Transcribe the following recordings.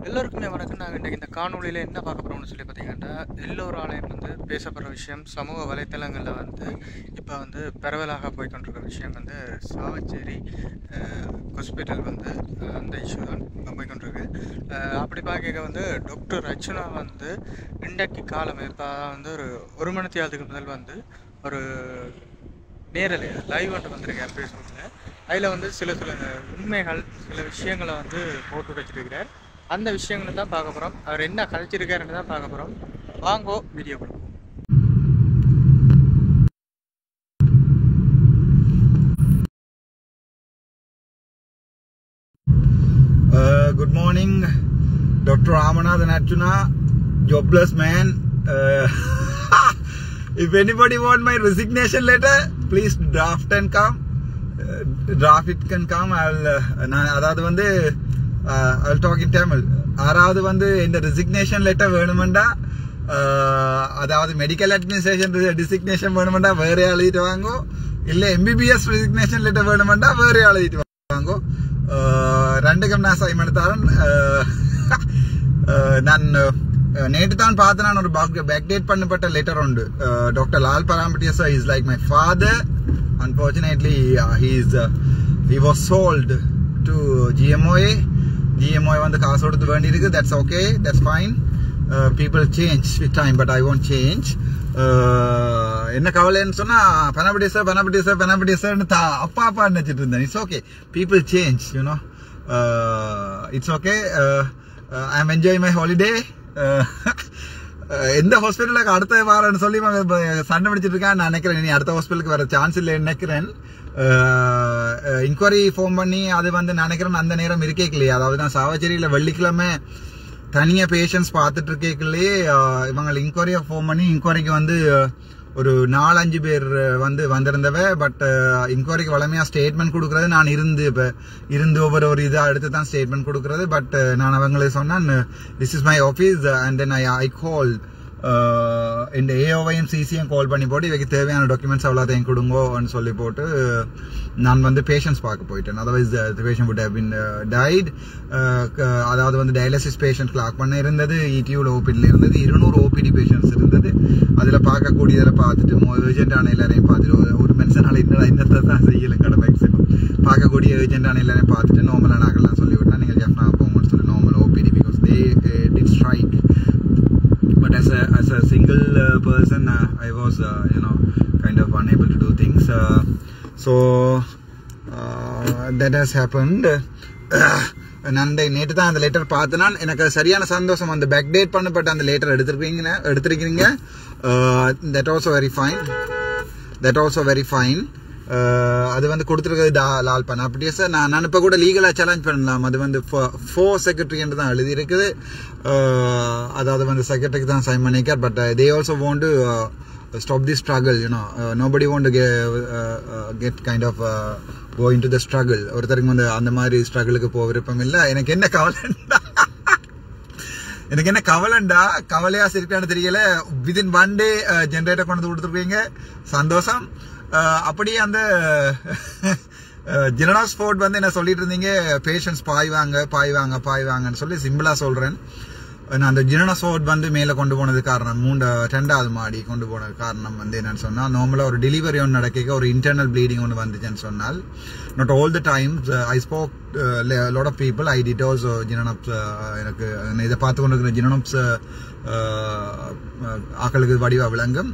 எல்லோருக்குமே வணக்கம். நாங்கள் இன்றைக்கி இந்த காணொலியில் என்ன பார்க்க போகிறோம்னு சொல்லி பார்த்தீங்கன்னா, எல்லோராலையும் பேசப்படுற விஷயம் சமூக வலைத்தளங்களில் இப்போ பரவலாக போய்கொண்டிருக்கிற விஷயம் சாவச்சேரி ஹாஸ்பிட்டல் அந்த இஷ்யூ தான் போய்கொண்டிருக்கு. அப்படி பார்க்க டாக்டர் அர்ச்சுனா இன்றைக்கு காலம் இப்போ ஒரு மணி நேரத்துக்கு முதல் ஒரு நேரலை லைவ் வந்திருக்கேன் ஃபேஸ்புக்கில். அதில் சில உண்மைகள் சில விஷயங்களை போட்டு வச்சிருக்கிறார். அந்த விஷயங்களை தான் பார்க்க போகிறோம். அவர் என்ன கழிச்சிருக்காருன்னு தான் பார்க்க போகிறோம். வாங்கோ வீடியோ கொடுப்போம். Good morning, Dr. Ramanathan Archuna, jobless man. If anybody want my resignation letter, please draft and come. Draft it can come. I'll talk in Tamil. ஆறாவது இந்த ரெசிக்னேஷன் லெட்டர் வேணுமெண்டா, அதாவது மெடிக்கல் அட்மினிஸ்ட்ரேஷன் ரெசிக்னேஷன் வேணுமெண்டா வேற எழுதிட்டு வாங்கோ, இல்லை எம்பிபிஎஸ் ரெசிக்னேஷன் லெட்டர் வேணுமெண்டா வேற எழுதிட்டு வாங்கோ. ரெண்டுக்கும் நான் சைன் எடுத்தாரன். நான் நேற்று தான் பார்த்தேன். நான் ஒரு பேக்டேட் பண்ணப்பட்ட லெட்டர் உண்டு. Doctor Lal Parampattiya sir is like my father. Unfortunately, he was sold to GMOA. GMOA காசு கொடுத்து வேண்டி இருக்கு. That's okay, that's fine. People change with time, but I won't change. என்ன கவலைன்னு சொன்னா, பணப்பட்டி சார் அப்பா நினைச்சிட்டு இருந்தேன். It's okay, people change, you know. It's okay. I'm enjoying my holiday. எந்த ஹாஸ்பிட்டலுக்கு அடுத்த வாரம்னு சொல்லி சண்டை பிடிச்சிட்டு இருக்கேன். நான் நினைக்கிறேன் இனி அடுத்த ஹாஸ்பிட்டலுக்கு வர சான்ஸ் இல்லைன்னு நினைக்கிறேன். இன்கொயரி ஃபோன் பண்ணி அது நினைக்கிறேன் அந்த நேரம் இருக்கே இல்லையா. அதாவது நான் சாவச்சேரியில் வெள்ளிக்கிழமை தனியாக பேஷண்ட்ஸ் பார்த்துட்டு இருக்கேக்கலையே இவங்க இன்கொயரியை ஃபோன் பண்ணி இன்கொயரிக்கு ஒரு 4-5 பேர் வந்திருந்தவ. பட் இன்கொயரிக்கு வளமையாக ஸ்டேட்மெண்ட் கொடுக்குறது நான் இருந்து ஒவ்வொரு இதாக எடுத்து தான் ஸ்டேட்மெண்ட் கொடுக்குறது. பட் நான் அவங்களுக்கு சொன்னேன், this is my office. And then I call இந்த ஏஓவையும் சிசியும் கால் பண்ணி போட்டு இவைக்கு தேவையான டாக்குமெண்ட்ஸ் அவ்வளோத்தையும் கொடுங்கோன்னு சொல்லி போட்டு நான் பேஷண்ட்ஸ் பார்க்க போயிட்டேன். Otherwise patient would have been died. அதாவது டயாலிசிஸ் பேஷண்ட் கிளாக் பண்ண இருந்தது, இடியூவில் ஓபிடியில் இருந்தது, 200 ஓபிடி பேஷண்ட்ஸ் இருந்தது. அதில் பார்க்கக்கூடியதில் பார்த்துட்டு ஏஜென்டான எல்லாரையும் பார்த்துட்டு ஒரு மனுஷனால இன்னத்தை தான் செய்யலை கடை மேக்ஸிமம் பார்க்கக்கூடிய ஏஜென்டான எல்லாரையும் பார்த்துட்டு நார்மலாக நாங்கள்லாம் சொல்லிவிட்டேன், நீங்கள் ஜெஃப்னா போங்கன்னு சொல்லி normal OPD because they did strike. But as a single person, I was kind of unable to do things. So that has happened. நான் நேற்று தான் அந்த லெட்டர் பார்த்தேன்னா எனக்கு சரியான சந்தோஷம். அந்த பேக் டேட் பண்ணப்பட்ட அந்த லெட்டர் எடுத்திருக்கீங்க. that also very fine. அது கொடுத்துருக்கிறது லால் பராம்பட்டியா சார். நான் இப்போ கூட லீகலாக சேலஞ்ச் பண்ணலாம். அது ஃபோர் செக்ரட்டரி என்று தான் எழுதி இருக்குது. அதாவது செக்ரட்டரிக்கு தான் சைன் பண்ணிக்கார். But they also want to stop this struggle, you know. Nobody want to get kind of go into the struggle. ஒருத்தருக்கு அந்த மாதிரி ஸ்ட்ரகிளுக்கு போக விருப்பம் இல்லை. எனக்கு என்ன கவலைண்டா கவலையா சிரிப்பான்னு தெரியல. வித்தின் 1 day ஜென்ரேட்டர் கொண்டு கொடுத்துருக்கீங்க, சந்தோஷம். அப்படியே அந்த ஜெனரல் ஸ்போர்ட் என்ன சொல்லிட்டு இருந்தீங்க, பேஷண்ட்ஸ் பாய்வாங்கன்னு சொல்லி சிம்பிளா சொல்றேன். நான் அந்த ஜெனரல் ஸ்போர்ட் மேலே கொண்டு போனது காரணம் 2வது மாடி கொண்டு போனது காரணம் என்னன்னு சொன்னால், நார்மலாக ஒரு டெலிவரி ஒன்று நடக்க ஒரு இன்டர்னல் ப்ளீடிங் ஒன்று வந்துச்சுன்னு சொன்னால், not all the times I spoke a lot of people. I did also ஜெனனப்ஸ். எனக்கு இதை பார்த்து கொண்டு இருக்கிற ஜெனனப்ஸ் ஆக்களுக்கு வடிவா விளங்கும்.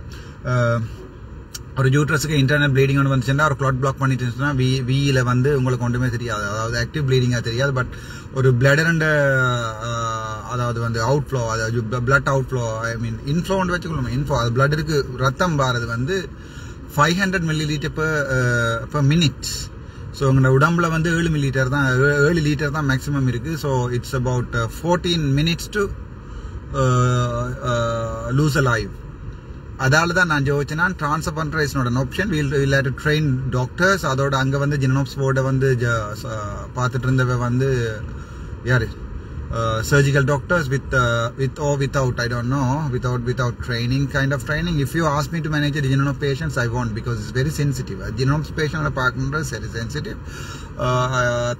ஒரு யூட்ரஸுக்கு இன்டர்னல் ப்ளீடிங் ஒன்று வந்துச்சுன்னா ஒரு கிளாட் பிளாக் பண்ணிட்டு சொன்னால் வியில் உங்களுக்கு ஒன்றுமே தெரியாது. அதாவது ஆக்டிவ் ப்ளீடிங்காக தெரியாது. பட் ஒரு பிளட் அண்ட் அதாவது அவுட்ஃப்ளோ, அதாவது பிளட் அவுட்ஃப்ளோ, ஐ மீன் இன்ஃப்ளோன்னு வச்சுக்கணும். அது பிளட்டுக்கு ரத்தம் பாருது 500 milliliter per minute. ஸோ உங்களோட உடம்புல 7 மில்லிலிட்டர் தான் 7 லிட்டர் தான் மேக்ஸிமம் இருக்குது. So it's about 14 minutes to lose a life. அதால தான் நான் யோசிச்சேன்னா ட்ரான்ஸ்ஃபர் பண்ணுற is not an option. Will have to train doctors. அதோட அங்கே ஜெனோப்ஸ் போர்டை பார்த்துட்டு இருந்தவ யார் surgical doctors with or without, I don't know, without training, kind of training. If you ask me to manage a genome of patients, I won't, because it's very sensitive. A genome patient is very sensitive.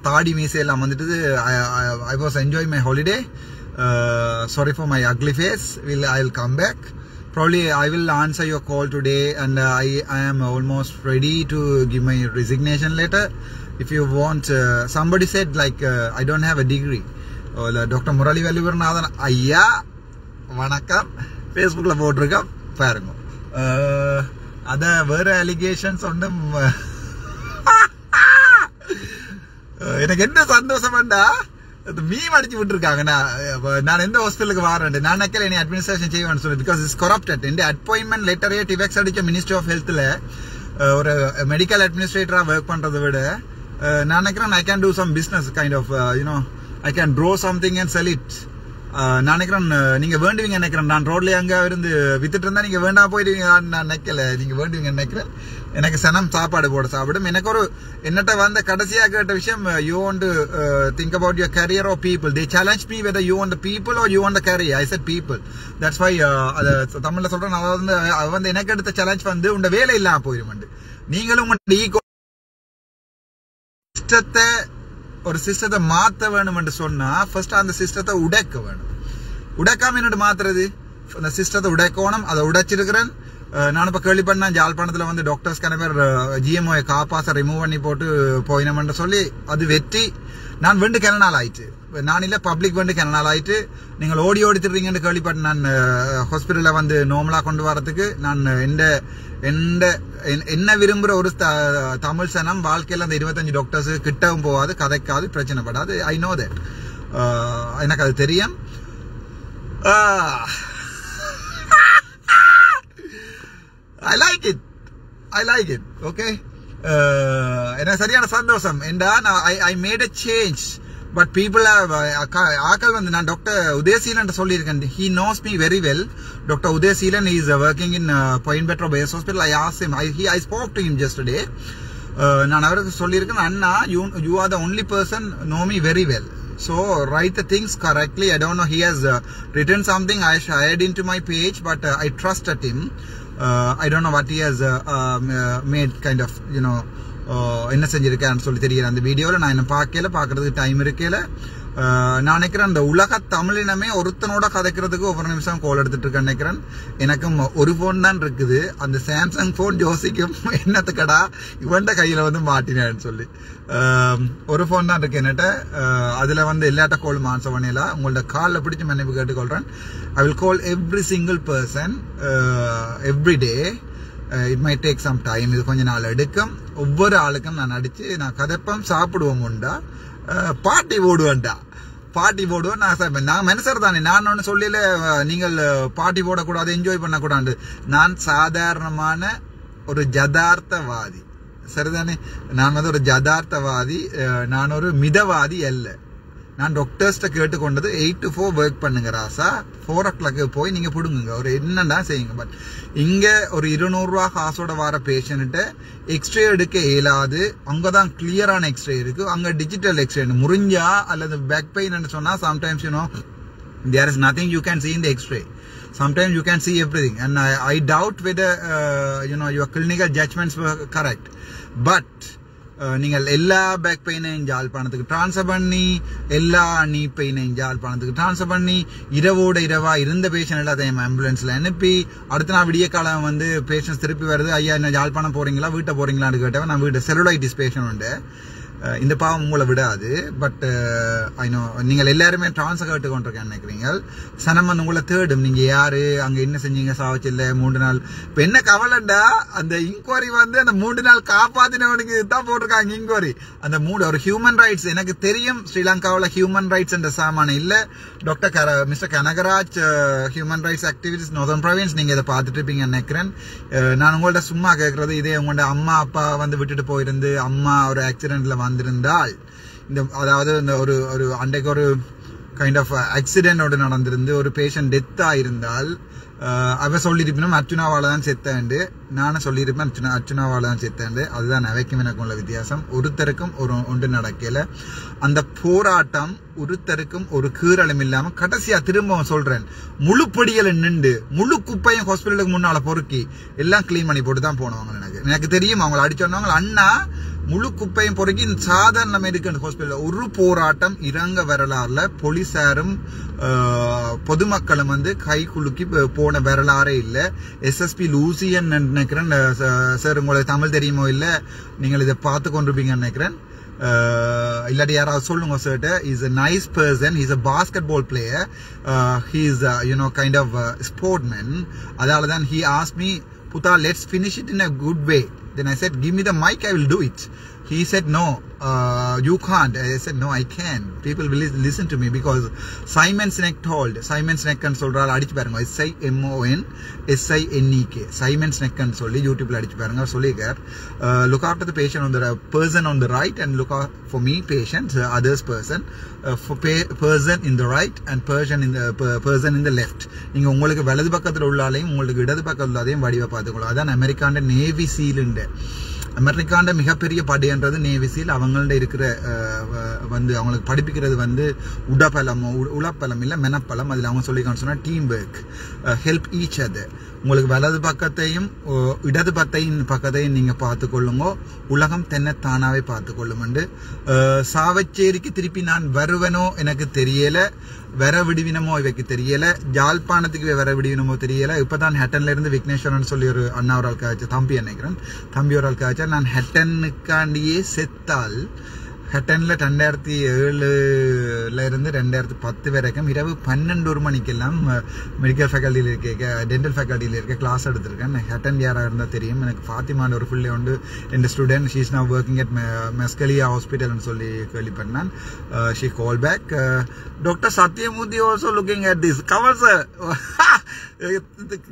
Thadi meeseyalla vandittu I was enjoying my holiday. Sorry for my ugly face. I'll come back. Probably I will answer your call today, and I am almost ready to give my resignation letter. If you want, somebody said like I don't have a degree. Dr. Murali Velluvarnathan ஐயா வணக்கம், ஃபேஸ்புக்கில் போட்டிருக்கேன் பாருங்க. அதை வேறு allegations ஒன்றும் எனக்கு என்ன சந்தோஷம்டா, மீம் அடிச்சு விட்டுருக்காங்க. நான் எந்த ஹாஸ்பிட்டலுக்கு வரேன், நான் நினைக்கல என்னை அட்மினிஸ்ட்ரேஷன் செய்வேன்னு சொல்லி, பிகாஸ் இட்ஸ் கரப்டட். இந்த அப்பாயின்மெண்ட் லெட்டரே டிவெக்ஸ் அடிச்ச மினிஸ்ட்ரி ஆஃப் ஹெல்த்தில் ஒரு மெடிக்கல் அட்மினிஸ்ட்ரேட்டராக ஒர்க் பண்ணுறதை விட நான் நினைக்கிறேன் I can do some business kind of you know, I can draw something and sell it. நான் நினைக்கிறேன் நீங்க வேண்டுவீங்க நினைக்கிறேன். நான் ரோட்ல அங்க இருந்து வித்துட்டு இருந்தா நீங்க வேண்டாம் போயிடுவீங்க நான் நினைக்கல, நீங்க வேண்டுவீங்க நினைக்கிறேன். எனக்கு சனம் சாப்பாடு போட சாப்பிடும். எனக்கு ஒரு என்னட்ட வந்த கடைசியா கேட்ட விஷயம், you want to think about your career or people. They challenge me whether you want the people or you want the career. I said people. That's why அதை தமிழ்ல சொல்றேன். அது வந்து எனக்கு எடுத்த சேலஞ்ச் வந்து உண்ட வேலை இல்லாம போயிடும். நீங்களும் உங்க ஈகோ சிஸ்டத்தை, ஒரு சிஸ்டத்தை மாற்ற வேணும் என்று சொன்னா ஃபர்ஸ்ட் அந்த சிஸ்டத்தை உடைக்க வேணும். உடைக்காம என்னோட மாத்துறது, அந்த சிஸ்டத்தை உடைக்கணும். அதை உடைச்சிருக்கிறேன். நான் இப்போ கேள்வி பண்ணேன், ஜாழ்ப்பாணத்தில் வந்து டாக்டர்ஸ்க்கான பேர் ஜிஎம்ஓ காப்பாசை ரிமூவ் பண்ணி போட்டு போயினமென்று சொல்லி அது வெற்றி. நான் வெண்டு கிள நாள் ஆயிடுச்சு, நான் இல்லை பப்ளிக் வெண்டு கிள நாள் ஆயிட்டு. நீங்கள் ஓடி ஓடித்துறீங்கன்னு கேள்விப்பட்டேன். நான் ஹாஸ்பிட்டலில் வந்து நோமலாக கொண்டு வரதுக்கு நான் என்ன விரும்புகிற ஒரு தமிழ் சனம் வாழ்க்கையில் அந்த 25 டாக்டர்ஸ் கிட்டவும் போகாது, கதைக்காது, பிரச்சனைப்படாது. ஐ நோ தட், எனக்கு அது தெரியும். I like it. Okay. எனக்கு சரியான சந்தோஷம். I made a change, but people have ஆக்கள் வந்து, நான் டாக்டர் உதயசீலன் சொல்லியிருக்கேன். He knows me very well. Dr. Udayaseelan is working in Point Petro Base Hospital. I asked him, I spoke to him just today. நான் அவருக்கு சொல்லியிருக்கேன், அண்ணா you are the only person know me very well, so write the things correctly. I don't know, he has written something I shared into my page, but I trusted him. I don't know what he has made kind of, you know, என்ன செஞ்சிருக்கேன்னு சொல்லி தெரியல. அந்த வீடியோவில் நான் என்ன பார்க்கறதுக்கு time இருக்கல. நான் நினைக்கிறேன் அந்த உலக தமிழினமே ஒருத்தனோட கதைக்கிறதுக்கு ஒவ்வொரு நிமிஷம் கோல் எடுத்துட்டு இருக்கேன் நினைக்கிறேன். எனக்கும் ஒரு ஃபோன் தான் இருக்குது, அந்த சாம்சங் ஃபோன் ஜோசிக்கும் என்னத்துக்கடா இவன்ட கையில் வந்து மாட்டினேன்னு சொல்லி ஒரு ஃபோன் தான் இருக்கு என்னட்ட. அதில் வந்து எல்லாட்ட கோல் ஆன்சர் பண்ணல. உங்களோட காலில் பிடிச்சி மன்னிப்பு கேட்டுக்கொள்கிறேன். I will call every single person every day. It may take some time, இது கொஞ்ச நாள் எடுக்கும். ஒவ்வொரு ஆளுக்கும் நான் அடித்து நான் கதைப்பம் சாப்பிடுவோம் உண்டா, பார்ட்டி போடுவேன்டா, பார்ட்டி போடுவேன். நான் மனுஷர் தானே, நான் ஒன்று சொல்லல நீங்கள் பார்ட்டி போடக்கூடாது, என்ஜாய் பண்ணக்கூடாது. நான் சாதாரணமான ஒரு ஜதார்த்தவாதி, சரிதானே? நான் வந்து ஒரு ஜதார்த்தவாதி, நான் ஒரு மிதவாதி அல்ல. நான் டாக்டர்ஸ்ட கேட்டுக்கொண்டது 8 to 4 ஒர்க் பண்ணுங்க ராசா, 4 o'clock போய் நீங்க பிடுங்குங்க, ஒரு என்னண்டா செய்யுங்க. பட் இங்க ஒரு 200 ரூபா காசோட வர பேஷண்ட்ட எக்ஸ்ரே எடுக்க இயலாது. அங்கதான் கிளியரான எக்ஸ்ரே இருக்கு, அங்க டிஜிட்டல் எக்ஸ்ரே. முறிஞ்சா அல்லது பேக் பெயின் சொன்னா sometimes you know there is nothing you can see in the x-ray. Sometimes you can see everything, and I doubt whether you know your clinical judgments were correct. But நீங்கள் எல்லா back பெயினையும் ஜாழ்ப்பாணத்துக்கு transfer பண்ணி, எல்லா நீ பெயினையும் ஜாழ்ப்பாணத்துக்கு transfer பண்ணி, இரவோட இரவா இருந்த patient எல்லாத்தையும் ஆம்புலன்ஸில் அனுப்பி, அடுத்த நாள் விடிய காலம் வந்து பேஷண்ட்ஸ் திருப்பி வருது, ஐயா என்ன ஜாழ்ப்பாணம் போறீங்களா, வீட்டை போறீங்களான்னு கேட்டவன், நான் வீட்டை செல்லுலைட்டிஸ் பேஷண்ட் உண்டு, இந்த பாவம் உங்களை விடாது. பட் ஐநோ நீங்கள் எல்லாருமே ட்ரான்ஸ்ஃபர் கேட்டு கொண்டிருக்கேன் நினைக்கிறீங்க. சனமன் உங்களை தேடும், நீங்க யாரு, அங்க என்ன செஞ்சீங்க, சாவச்சில்ல 3 நாள். இப்ப என்ன கவலைண்டா, அந்த இன்கொயரி வந்து அந்த 3 நாள் காப்பாத்தினவனுக்கு தான் போட்டிருக்காங்க இன்கொயரி. அந்த ஒரு ஹியூமன் ரைட்ஸ், எனக்கு தெரியும் ஸ்ரீலங்காவில் ஹியூமன் ரைட்ஸ் என்ற சாமான இல்ல. Doctor mister Kanagaraj human rights activities northern province, நீங்க இதை பார்த்துட்டு இருப்பீங்க நினைக்கிறேன். நான் உங்கள்ட்ட சும்மா கேட்கறது, இதே உங்களோட அம்மா அப்பா வந்து விட்டுட்டு போயிருந்து, அம்மா ஒரு ஆக்சிடென்ட்ல வந்திருந்தால், இந்த அதாவது இந்த ஒரு அன்றைக்கு ஒரு கைண்ட் ஆஃப் ஆக்சிடென்டோடு நடந்திருந்து ஒரு பேஷண்ட் டெத் ஆயிருந்தால், அவ சொல்லியிருப்பினும் அர்ச்சுனாவால தான் செத்தாண்டு, நானும் சொல்லியிருப்பேன் அர்ச்சுனாவால தான் செத்தாண்டு. அதுதான் அவைக்கும் எனக்கும் உள்ள வித்தியாசம். ஒருத்தருக்கும் ஒன்று நடக்கல. அந்த போராட்டம் ஒருத்தருக்கும் ஒரு கீறலும் இல்லாம கடைசியா திரும்பவும் சொல்றேன், முழு பொடியல நின்று முழு குப்பையும் ஹாஸ்பிட்டலுக்கு முன்னால பொறுக்கி எல்லாம் கிளீன் பண்ணி போட்டு தான் போனவங்க. எனக்கு தெரியும் அவங்களை அடிச்சோன்னவங்க அண்ணா முழு குப்பையும் பொறுக்கி சாதாரண இருக்கு ஹாஸ்பிட்டல். ஒரு போராட்டம் இறங்க வரலாறுல போலீசாரும் பொதுமக்களும் வந்து கை குலுக்கி போன வரலாறே இல்லை. எஸ்எஸ்பி லூசியன் நினைக்கிறேன் சார், உங்களுக்கு தமிழ் தெரியுமோ இல்ல, நீங்கள் இதை பார்த்து கொண்டிருப்பீங்கன்னு நினைக்கிறேன். இல்லாட்டி யாராவது சொல்லுங்க sir. Is a nice person, he's a basketball player, he's kind of sportman. அதால தான் he asked me, Putha, let's finish it in a good way. Then I said, give me the mic, I will do it. He said, no, you can't. I said, no, I can. People will listen to me because Simon Sinek told, Simon Sinek and சொல்றாரு, அடிச்சு பாருங்க, SIMONSINEK, Simon Sinek and சொல்லி யூடியூப்ல அடிச்சு பாருங்க. சொல்லிருக்கார், look after the patient on the person on the right and look out for me patient, others person, for person in the right and person in the left. நீங்க உங்களுக்கு வலது பக்கத்துல உள்ளாலையும் உங்களுக்கு இடது பக்கத்துல உள்ளதையும் வடிவா பார்த்துக்கலாம். அதான் அமெரிக்காண்ட நேவி சீலுண்டு. அமெரிக்காண்ட மிகப்பெரிய படைன்றது நேவி சீல். அவங்கள்ட்ட இருக்கிற வந்து அவங்களுக்கு படிப்பிக்கிறது வந்து உளப்பலம் இல்லை மெனப்பலம். அதில் அவங்க சொல்லிக்கான்னு சொன்னால் team work, help each other. உங்களுக்கு வலது பக்கத்தையும் இடது பக்கத்தையும் நீங்கள் பார்த்துக்கொள்ளுங்க, உலகம் தென்னத்தானாவே பார்த்துக்கொள்ளுமெண்டு. சாவச்சேரிக்கு திருப்பி நான் வருவனோ எனக்கு தெரியல, வர விடுவினமோ இவைக்கு தெரியல, ஜாழ்ப்பாணத்துக்கு வர விடுவினமோ தெரியல. இப்பதான் ஹெட்டன்ல இருந்து விக்னேஸ்வரன் சொல்லி ஒரு அண்ணா ஒரு ஆள் காய்ச்சா, தம்பி நினைக்கிறேன், தம்பி ஒரு ஆள் காய்ச்சா, நான் ஹெட்டனுக்காண்டியே செத்தால் ஹெட்டன்ல 2007 இருந்து 2010 வரைக்கும் இரவு 12 மணிக்கெல்லாம் மெடிக்கல் ஃபேக்கல்ட்டியில் இருக்க டென்டல் ஃபேக்கல்ட்டியில் இருக்க கிளாஸ் எடுத்திருக்கேன். ஹெட்டன் யாராக இருந்தால் தெரியும் எனக்கு. ஃபாத்திமான் ஒரு பிள்ளை உண்டு, என் student, she is now working at மெஸ்கலியா ஹாஸ்பிட்டல்னு சொல்லி கேள்விப்பட்டேன். She call back, doctor Sathyamoorthy also looking at this. Kamal sir,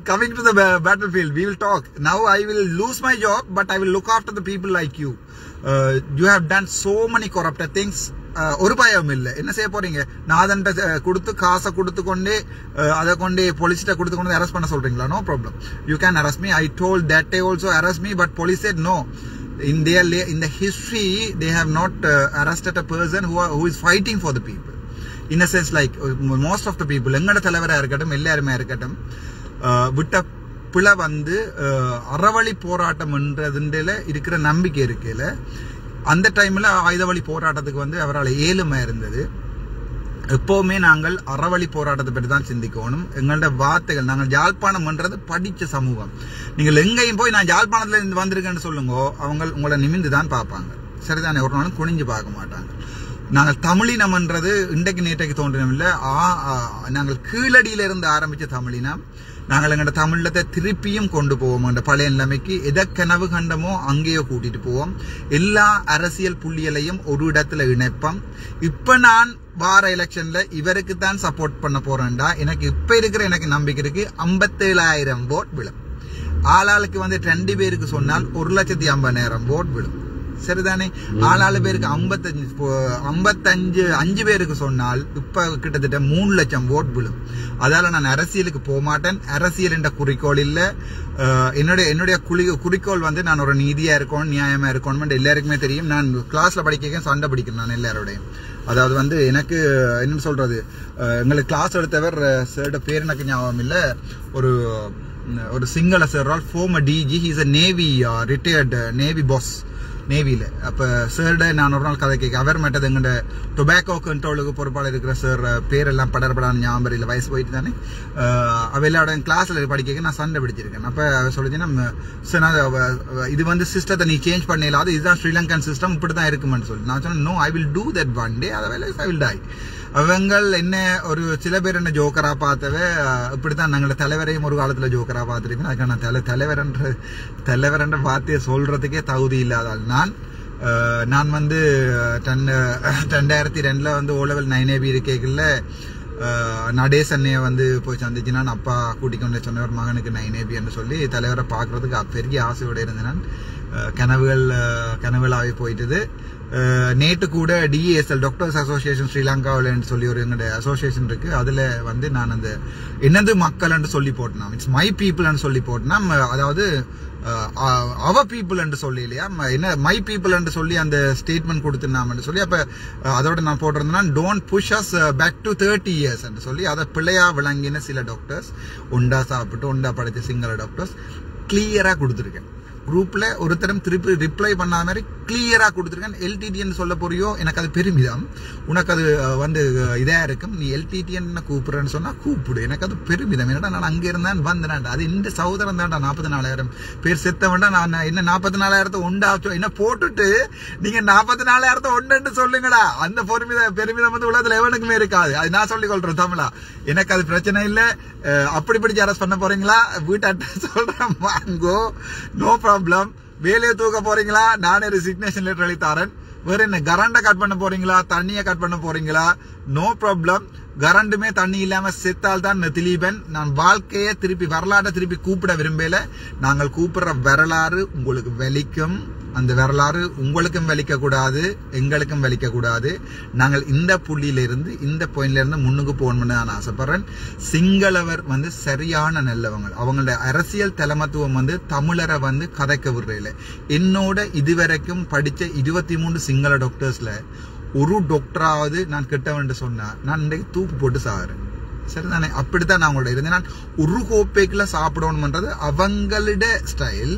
coming to the battlefield, we will talk. Now I will lose my job, but I will look after the people like you. You have done so many corrupt things. ஒரு பயம் இல்லை. என்ன செய்ய போறீங்க? நாதன்ட்ட கொடுத்து காசை கொடுத்து கொண்டே அதை கொண்டே போலீஸ்கிட்ட கொடுத்து கொண்டு அரெஸ்ட் பண்ண சொல்றீங்களா? No problem, you can arrest me. I told that day also arrest me, but police said no. In the history they have not arrested a person who is fighting for the people. In a sense, like most of the people, எங்கட தலைவராக இருக்கட்டும் எல்லாருமே இருக்கட்டும், விட்ட பிள்ளை வந்து அறவழி போராட்டம்ன்றதுல இருக்கிற நம்பிக்கை இருக்குல்ல, அந்த டைம்ல ஆயுத வழி போராட்டத்துக்கு வந்து அவரால் ஏழுமை இருந்தது. எப்பவுமே நாங்கள் அறவழி போராட்டத்தை பற்றி தான் சிந்திக்கணும். எங்களோட வார்த்தைகள், நாங்கள் யாழ்ப்பாணம்ன்றது படித்த சமூகம். நீங்கள் எங்கேயும் போய் நான் யாழ்ப்பாணத்துல இருந்து வந்திருக்கேன்னு சொல்லுங்க, அவங்க உங்களை நிமிந்து தான் பார்ப்பாங்க. சரிதானே? ஒரு நாளும் குனிஞ்சு பார்க்க மாட்டாங்க. நாங்கள் தமிழினம்ன்றது இன்றைக்கு நேற்றைக்கு தோன்றினம் இல்லை. நாங்கள் கீழடியிலிருந்து ஆரம்பித்த தமிழினம். நாங்கள் எங்களோட தமிழத்தை திருப்பியும் கொண்டு போவோம். அந்த பழைய நிலைமைக்கு எதை கனவு கண்டமோ அங்கேயோ கூட்டிட்டு போவோம். எல்லா அரசியல் புள்ளிகளையும் ஒரு இடத்துல இணைப்போம். இப்ப நான் வார எலெக்ஷன்ல இவருக்கு தான் சப்போர்ட் பண்ண போறேன்டா, எனக்கு இப்ப இருக்கிற எனக்கு நம்பிக்கை இருக்கு 57,000 ஓட் விழும். ஆளாளுக்கு வந்து 2 பேருக்கு சொன்னால் 1,50,000 ஓட் விழும். சரிதானே? 4 பேருக்கு 5 பேருக்கு சொன்னால் இப்ப கிட்டத்தட்ட 3 லட்சம் ஓட் விழும். அதால நான் அரசியலுக்கு போக மாட்டேன். அரசியல் என்ற குறிக்கோள் இல்ல. என்னுடைய குறிக்கோள் வந்து நான் ஒரு நீதியா இருக்கணும், நியாயமா இருக்கணும். எல்லாருக்குமே தெரியும். நான் கிளாஸ்ல படிக்க சண்டை பிடிக்கிறேன் நான் எல்லாரோடையும். அதாவது வந்து எனக்கு என்ன சொல்றது, எங்களுக்கு கிளாஸ் எடுத்தவர் சாரோட பேர் எனக்கு ஞாபகம் இல்ல, ஒரு Sinhala sir, former DG, he is a Navy retired Navy boss, நேவியில். அப்போ சார்ட நான் ஒரு நாள் கதை கேட்க, அவர் மட்டும் எங்கள்ட டொபாக்கோ கண்ட்ரோலுக்கு பொறுப்பாளர் இருக்கிற சார் பேரெல்லாம் படப்படான ஞாபகம் இல்லை, வயசு போயிட்டு தானே. அவளோட கிளாஸில் படிக்க நான் சண்டை பிடிச்சிருக்கேன். அப்போ அவர் சொல்லிச்சுன்னா, சார் நான் இது வந்து சிஸ்டத்தை நீ சேஞ்ச் பண்ணல, அது இதுதான் ஸ்ரீலங்கன் சிஸ்டம், இப்படி தான் இருக்குமென்னு சொல்லி நான் சொன்னேன். No, I will do that one day, otherwise I will die. அவங்கள் என்ன ஒரு சில பேர் என்ன ஜோக்கரா பார்த்தவே, இப்படித்தான் நாங்களோட தலைவரையும் ஒரு காலத்துல ஜோக்கரா பார்த்துருக்கேன். அதுக்கான தலைவரன்ற வார்த்தையை சொல்றதுக்கே தகுதி இல்லாதால் நான் வந்து 2002 வந்து O-level 9AB இருக்கைகள்ல நடேஷ் அண்ணையை வந்து போய் சந்திச்சு நான் அப்பா கூட்டிக் கொண்டு சொன்னவர் மகனுக்கு 9AB என்று சொல்லி தலைவரை பார்க்கறதுக்கு பெரிய ஆசையோட இருந்தேன். கனவுகளாகவே போயிட்டுது. நேற்று கூட டிஏஎஸ்எல் டாக்டர்ஸ் அசோசியேஷன் ஸ்ரீலங்காவில் சொல்லி ஒரு எங்களுடைய அசோசியேஷன் இருக்கு. அதில் வந்து நான் அந்த என்னது மக்கள் சொல்லி போட்டேன், இட்ஸ் மை பீப்புள் சொல்லி போட்டேன். அதாவது அவர் பீப்புள் என்று சொல்லி இல்லையா, என்ன மை பீப்புள் என்று சொல்லி அந்த ஸ்டேட்மெண்ட் கொடுத்துனாம் சொல்லி. அப்ப அதோட நான் போட்டிருந்தேன்னா don't push us back to 30 years என்று சொல்லி அதை பிள்ளையா விளங்கின சில டாக்டர்ஸ் உண்டா சாப்பிட்டு உண்டா படித்த சிங்கள டாக்டர்ஸ் கிளியரா கொடுத்துருக்கேன். குரூப்ல ஒருத்தரும் திருப்பி ரிப்ளை பண்ணாத மாதிரி கிளியரா கொடுத்துருக்கேன். எல்டிடின்னு சொல்ல போறியோ எனக்கு அது பெருமிதம், உனக்கு அது வந்து இதா இருக்கும், நீ எல்டிடின்னு கூப்பிடுறேன்னு சொன்னா கூப்பிடு, எனக்கு அது பெருமிதம். என்னடா நான் அங்க இருந்தான் வந்தேன், அது இந்த சகோதரன் தான்டா 44,000 பேர் செத்தவன்டா, நான் என்ன 44,000 உண்டாச்சோ என்ன போட்டுட்டு நீங்க 44,000 உண்டுன்னு சொல்லுங்கடா. அந்த பெருமிதம் வந்து உலகத்துல எவனுக்குமே இருக்காது. அது நான் சொல்லிக் கொள்றேன் தமிழா, எனக்கு அது பிரச்சனை இல்லை. அப்படி பிடிச்சி அரெஸ்ட் பண்ண போறீங்களா, வீட்டு அட்ரஸ் சொல்றேன் வாங்கோ, நோ ப்ராப்ளம். வேலையை தூக்க போறீங்களா, நானே ரெசிக்னேஷன் லெட்டர் எழுதி தரேன். வேற என்ன கரண்ட கட் பண்ண போறீங்களா, தண்ணியை கட் பண்ண போறீங்களா, நோ ப்ராப்ளம். கரண்டுமே தண்ணி இல்லாம செத்தால் தான் திலீபன். நான் வாழ்க்கையை திருப்பி வரலாற்றை திருப்பி கூப்பிட விரும்பல. நாங்கள் கூப்பிடுற வரலாறு உங்களுக்கு வலிக்கும், அந்த வரலாறு உங்களுக்கும் வலிக்க கூடாது, எங்களுக்கும் வலிக்க கூடாது. நாங்கள் இந்த புள்ளியிலிருந்து இந்த பாயிண்ட்ல இருந்து முன்னுக்கு போகணும்னு நான் ஆசைப்படுறேன். சிங்களவர் வந்து சரியான நல்லவங்க, அவங்களோட அரசியல் தலைமத்துவம் வந்து தமிழரை வந்து கதைக்க விடுறதில்ல. என்னோட இதுவரைக்கும் படிச்ச 23 சிங்கள டாக்டர்ஸ்ல ஒரு டாக்டராவது நான் கிட்டவன் சொன்னா நான் இன்றைக்கு தூக்கு போட்டு சாகுறேன். சரிதானே? அப்படித்தான் நான் உங்களோட இருந்தேன். நான் ஒரு கோப்பைக்குள்ள சாப்பிடணும்ன்றது அவங்களோட ஸ்டைல்.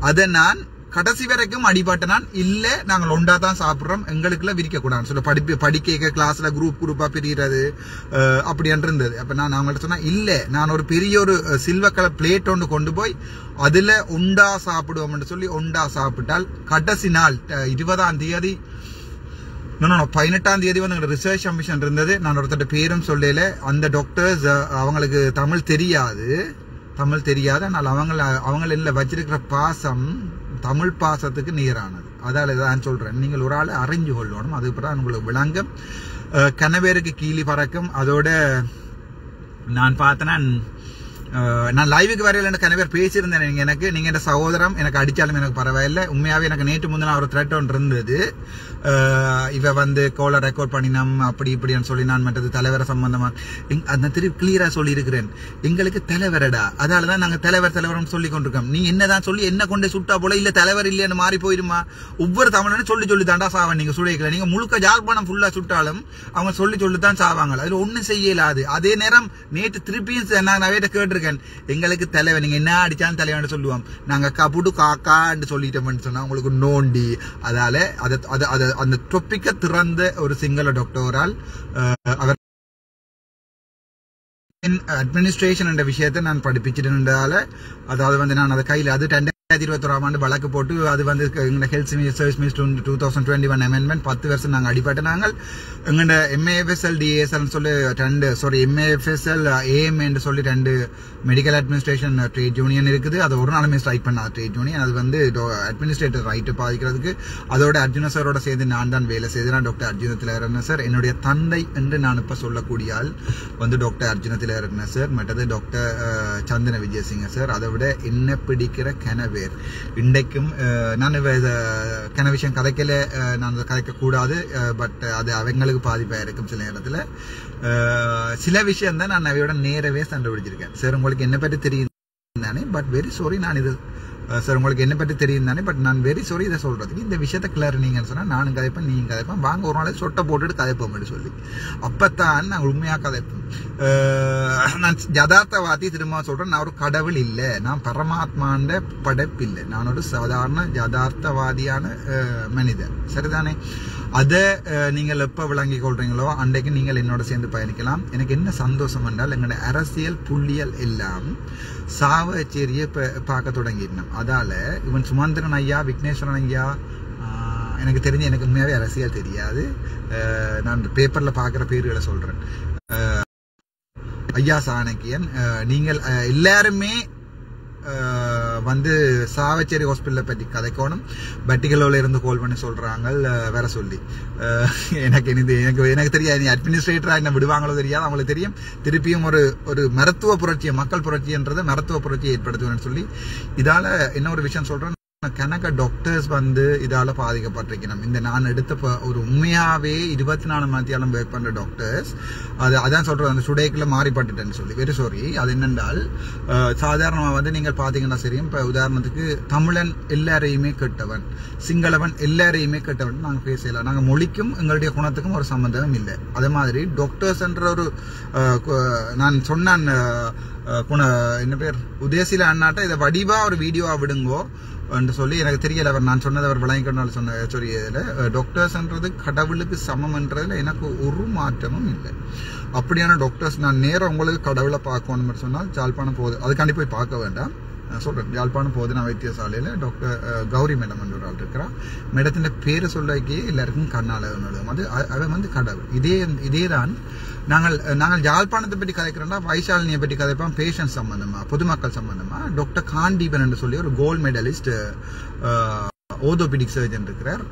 அதை நான் கடைசி வரைக்கும் அடிபட்ட நான் இல்ல, நாங்கள் ஒண்டா தான் சாப்பிடுறோம், எங்களுக்குள்ள விரிக்க கூடாதுன்னு சொல்ல படிக்க கிளாஸ்ல குரூப்பா பிரிகிறது அப்படி இருந்தது. அப்ப நான் அவங்கள்ட்ட சொன்னா இல்ல, நான் ஒரு பெரிய ஒரு சில்வர் கலர் பிளேட் ஒன்று கொண்டு போய் அதுல உண்டா சாப்பிடுவோம்னு சொல்லி உண்டா சாப்பிட்டால் கடைசி நாள் 20ஆம் தேதி 18ஆம் தேதி வந்து ரிசர்ச் கமிஷன் இருந்தது. நான் ஒருத்தர் பேரும் சொல்லல. அந்த டாக்டர்ஸ் அவங்களுக்கு தமிழ் தெரியாது, ஆனால் அவங்கள வச்சிருக்கிற பாசம் தமிழ் பாசத்துக்கு நீரானது. அதால தான் சொல்றேன், நீங்கள் ஒரு ஆளை அறிஞ்சு கொள்ளணும், அதுக்கப்புறம் உங்களுக்கு விளங்கும். கனவேருக்கு கீழி பறக்கும். அதோட நான் பார்த்தேன்னா நான் லைவுக்கு வரையில கனவேர் பேசியிருந்தேன். நீங்க என் சகோதரம், எனக்கு அடிச்சாலும் எனக்கு பரவாயில்லை. உண்மையாவே எனக்கு நேற்று முந்தின ஒரு த்ரெட் ஒன்று இருந்தது. இவ வந்து கோலை ரெக்கார்ட் பண்ணினோம் அப்படி இப்படின்னு சொல்லி நான் மற்றது தலைவரை சம்பந்தமா அந்த திருப்பி கிளியரா சொல்லி இருக்கிறேன். எங்களுக்கு தலைவரடா, அதாலதான் நாங்க தலைவர் சொல்லி கொண்டிருக்கோம். நீ என்னதான் சொல்லி என்ன கொண்டே சுட்டா போல இல்ல தலைவர் இல்லைன்னு மாறி போயிருமா? ஒவ்வொரு தமிழனும் சொல்லி தாண்டா சாவான். நீங்க சுடைக்கல, நீங்க முழுக்க ஜாழ்ப்பாணம் ஃபுல்லா சுட்டாலும் அவங்க சொல்லித்தான் சாவாங்க. அதுல ஒண்ணும் செய்யலாது. அதே நேரம் நேற்று திருப்பியும் நான் நிறைய கேட்டிருக்கேன், எங்களுக்கு தலைவர் நீங்க என்ன அடிச்சாலும் தலைவன் சொல்லுவோம், நாங்க கபுடு காக்கான்னு சொல்லிட்டோம்னு சொன்னா உங்களுக்கு நோண்டி. அதால அந்த டொப்பிக்க திறந்த ஒரு சிங்கள டாக்டரால் அவர் அட்மினிஸ்ட்ரேஷன் என்ற விஷயத்தை நான் படிப்பிச்சிருந்தால, அதாவது வந்து நான் அதை கையில் அது 2021ஆம் ஆண்டு வழக்கு போட்டு அது வந்து எங்க ஹெல்த் சர்வீஸ் மினிஸ்டர் 2021 அமெண்ட்மெண்ட் 10 வருஷம் நாங்கள் அடிபட்டு நாங்கள் எங்கள்ட MAFSL DASL சொல்லி MAFSL AM என்று சொல்லி 2 மெடிக்கல் அட்மினிஸ்ட்ரேஷன் ட்ரேட் யூனியன் இருக்குது. அது ஒரு நாளுமே ஸ்ட்ரைக் பண்ண ட்ரேட் யூனியன். அது வந்து அட்மினிஸ்ட்ரேட்டிவ் ரைட்டு பாதிக்கிறதுக்கு. அதோட அர்ஜுன சாரோட சேர்ந்து நான் தான் வேலை செய்தேன். டாக்டர் அர்ஜுன திலகரட்ன சார் என்னுடைய தந்தை என்று நான் இப்ப சொல்லக்கூடிய ஆள் வந்து டாக்டர் அர்ஜுன திலகரட்ன சார், மற்றது டாக்டர் சந்தன விஜயசிங்க சார். அதை விட என்ன பிடிக்கிற கனவேர் இன்றைக்கும் நான் கன விஷயம் கதைக்கல, நான் கதைக்க கூடாது, பட் அது அவங்களுக்கு பாதிப்பா இருக்கும். சில நேரத்துல சில விஷயம் தான் நான் அவையோட நேரவே சண்டை பிடிச்சிருக்கேன். சார் உங்களுக்கு என்ன பற்றி தெரியும் தானே, பட் வெரி சாரி நான் இது சார் உங்களுக்கு என்ன பற்றி தெரியும் தானே, பட் நான் வெரி சாரி இதை சொல்றதுக்கு. இந்த விஷயத்த கிளர் நீங்கன்னு சொன்னா நானும் கதைப்பேன், நீங்க கதைப்பேன், வாங்க ஒரு நாளை சொட்டை போட்டுட்டு கதைப்போம் சொல்லி. அப்பத்தான் நான் உண்மையா கதைப்பேன். நான் யதார்த்தவாதி திரும்ப சொல்றேன், நான் ஒரு கடவுள் இல்லை, நான் பரமாத்மாண்ட படைப்பு இல்லை, நான் ஒரு சாதாரண யதார்த்தவாதியான மனிதன். சரிதானே? அதை நீங்கள் எப்ப விளங்கி கொள்றீங்களோ அன்றைக்கு நீங்கள் என்னோட சேர்ந்து பயணிக்கலாம். எனக்கு என்ன சந்தோஷம் என்றால் எங்களுடைய அரசியல் புள்ளியல் எல்லாம் சாவச்சேரியை பார்க்க தொடங்கிடணும். அதால இவன் சுமந்திரன் ஐயா, விக்னேஸ்வரன் ஐயா, எனக்கு தெரிஞ்சு எனக்கு உண்மையாவே அரசியல் தெரியாது, நான் பேப்பர்ல பாக்குற பேர்களை சொல்றேன். ஐயா சாணக்கியன், நீங்கள் எல்லாருமே வந்து சாவச்சேரி ஹாஸ்பிட்டலை பற்றி கதைக்கணும். பட்டிகளோல இருந்து கால் பண்ணி சொல்றாங்க வேற சொல்லி. எனக்கு தெரியாது, நீ அட்மினிஸ்ட்ரேட்டரா என்ன விடுவாங்களோ தெரியாது, அவங்களுக்கு தெரியும். திருப்பியும் ஒரு மருத்துவ புரட்சியை, மக்கள் புரட்சின்றதை மருத்துவ புரட்சியை ஏற்படுத்துவேன்னு சொல்லி. இதால என்ன ஒரு விஷயம் சொல்றேன், கணக்க டாக்டர்ஸ் வந்து இதால பாதிக்கப்பட்டிருக்கணும். இந்த நான் எடுத்த ஒரு உண்மையாவே 24 மணித்தியாலும் ஒர்க் பண்ற டாக்டர்ஸ் அதான் சொல்றது, அந்த சுடேக்குள்ள மாறிப்பட்டுட்டேன்னு சொல்லி வெரி சாரி. அது என்னென்றால் சாதாரணமா வந்து நீங்கள் பாத்தீங்கன்னா சரியும். இப்ப உதாரணத்துக்கு தமிழன் எல்லாரையுமே கெட்டவன், சிங்களவன் எல்லாரையுமே கெட்டவன் நாங்க பேசலாம். நாங்க மொழிக்கும் எங்களுடைய குணத்துக்கும் ஒரு சம்பந்தம் இல்லை. அதே மாதிரி டாக்டர்ஸ் என்ற ஒரு நான் சொன்னான் என்ன பேர் உதயசில அண்ணாட்ட இதை வடிவா ஒரு வீடியோவா விடுங்கோ என்று சொல்லி, எனக்கு தெரியல அவர் நான் சொன்னது அவர் விளங்கிக்கொண்டாலும் சொன்ன சொல்லி. டாக்டர்ஸ்ன்றது கடவுளுக்கு சமம் என்றதுல எனக்கு ஒரு மாற்றமும் இல்லை. அப்படியான டாக்டர்ஸ் நான் நேரம் உங்களுக்கு கடவுளை பார்க்கணும்னு சொன்னால் ஜாழ்ப்பாணம் போகுது, அதுக்காண்டி போய் பார்க்க வேண்டாம். சொல்றேன், யாழ்ப்பாணம் போதுனா வைத்தியசாலையில் டாக்டர் கௌரி மேடம் என்ற ஒரு ஆள் இருக்கிறா. மேடத்தின் பேரை சொல்லிக்கே எல்லாருக்கும் கண்ணால் அது அவன் வந்து கடவுள். இதே தான் நாங்கள் யாழ்ப்பாணத்தை பற்றி கதைக்கிறோம்னா வைசாலினியை பற்றி கதைப்போம். பேஷண்ட் சம்பந்தமா, பொதுமக்கள் சம்பந்தமா டாக்டர் காண்டீபன் என்று சொல்லி ஒரு கோல்டு மெடலிஸ்ட் ஓர்த்தோபெடிக் சர்ஜன் இருக்கிறார்.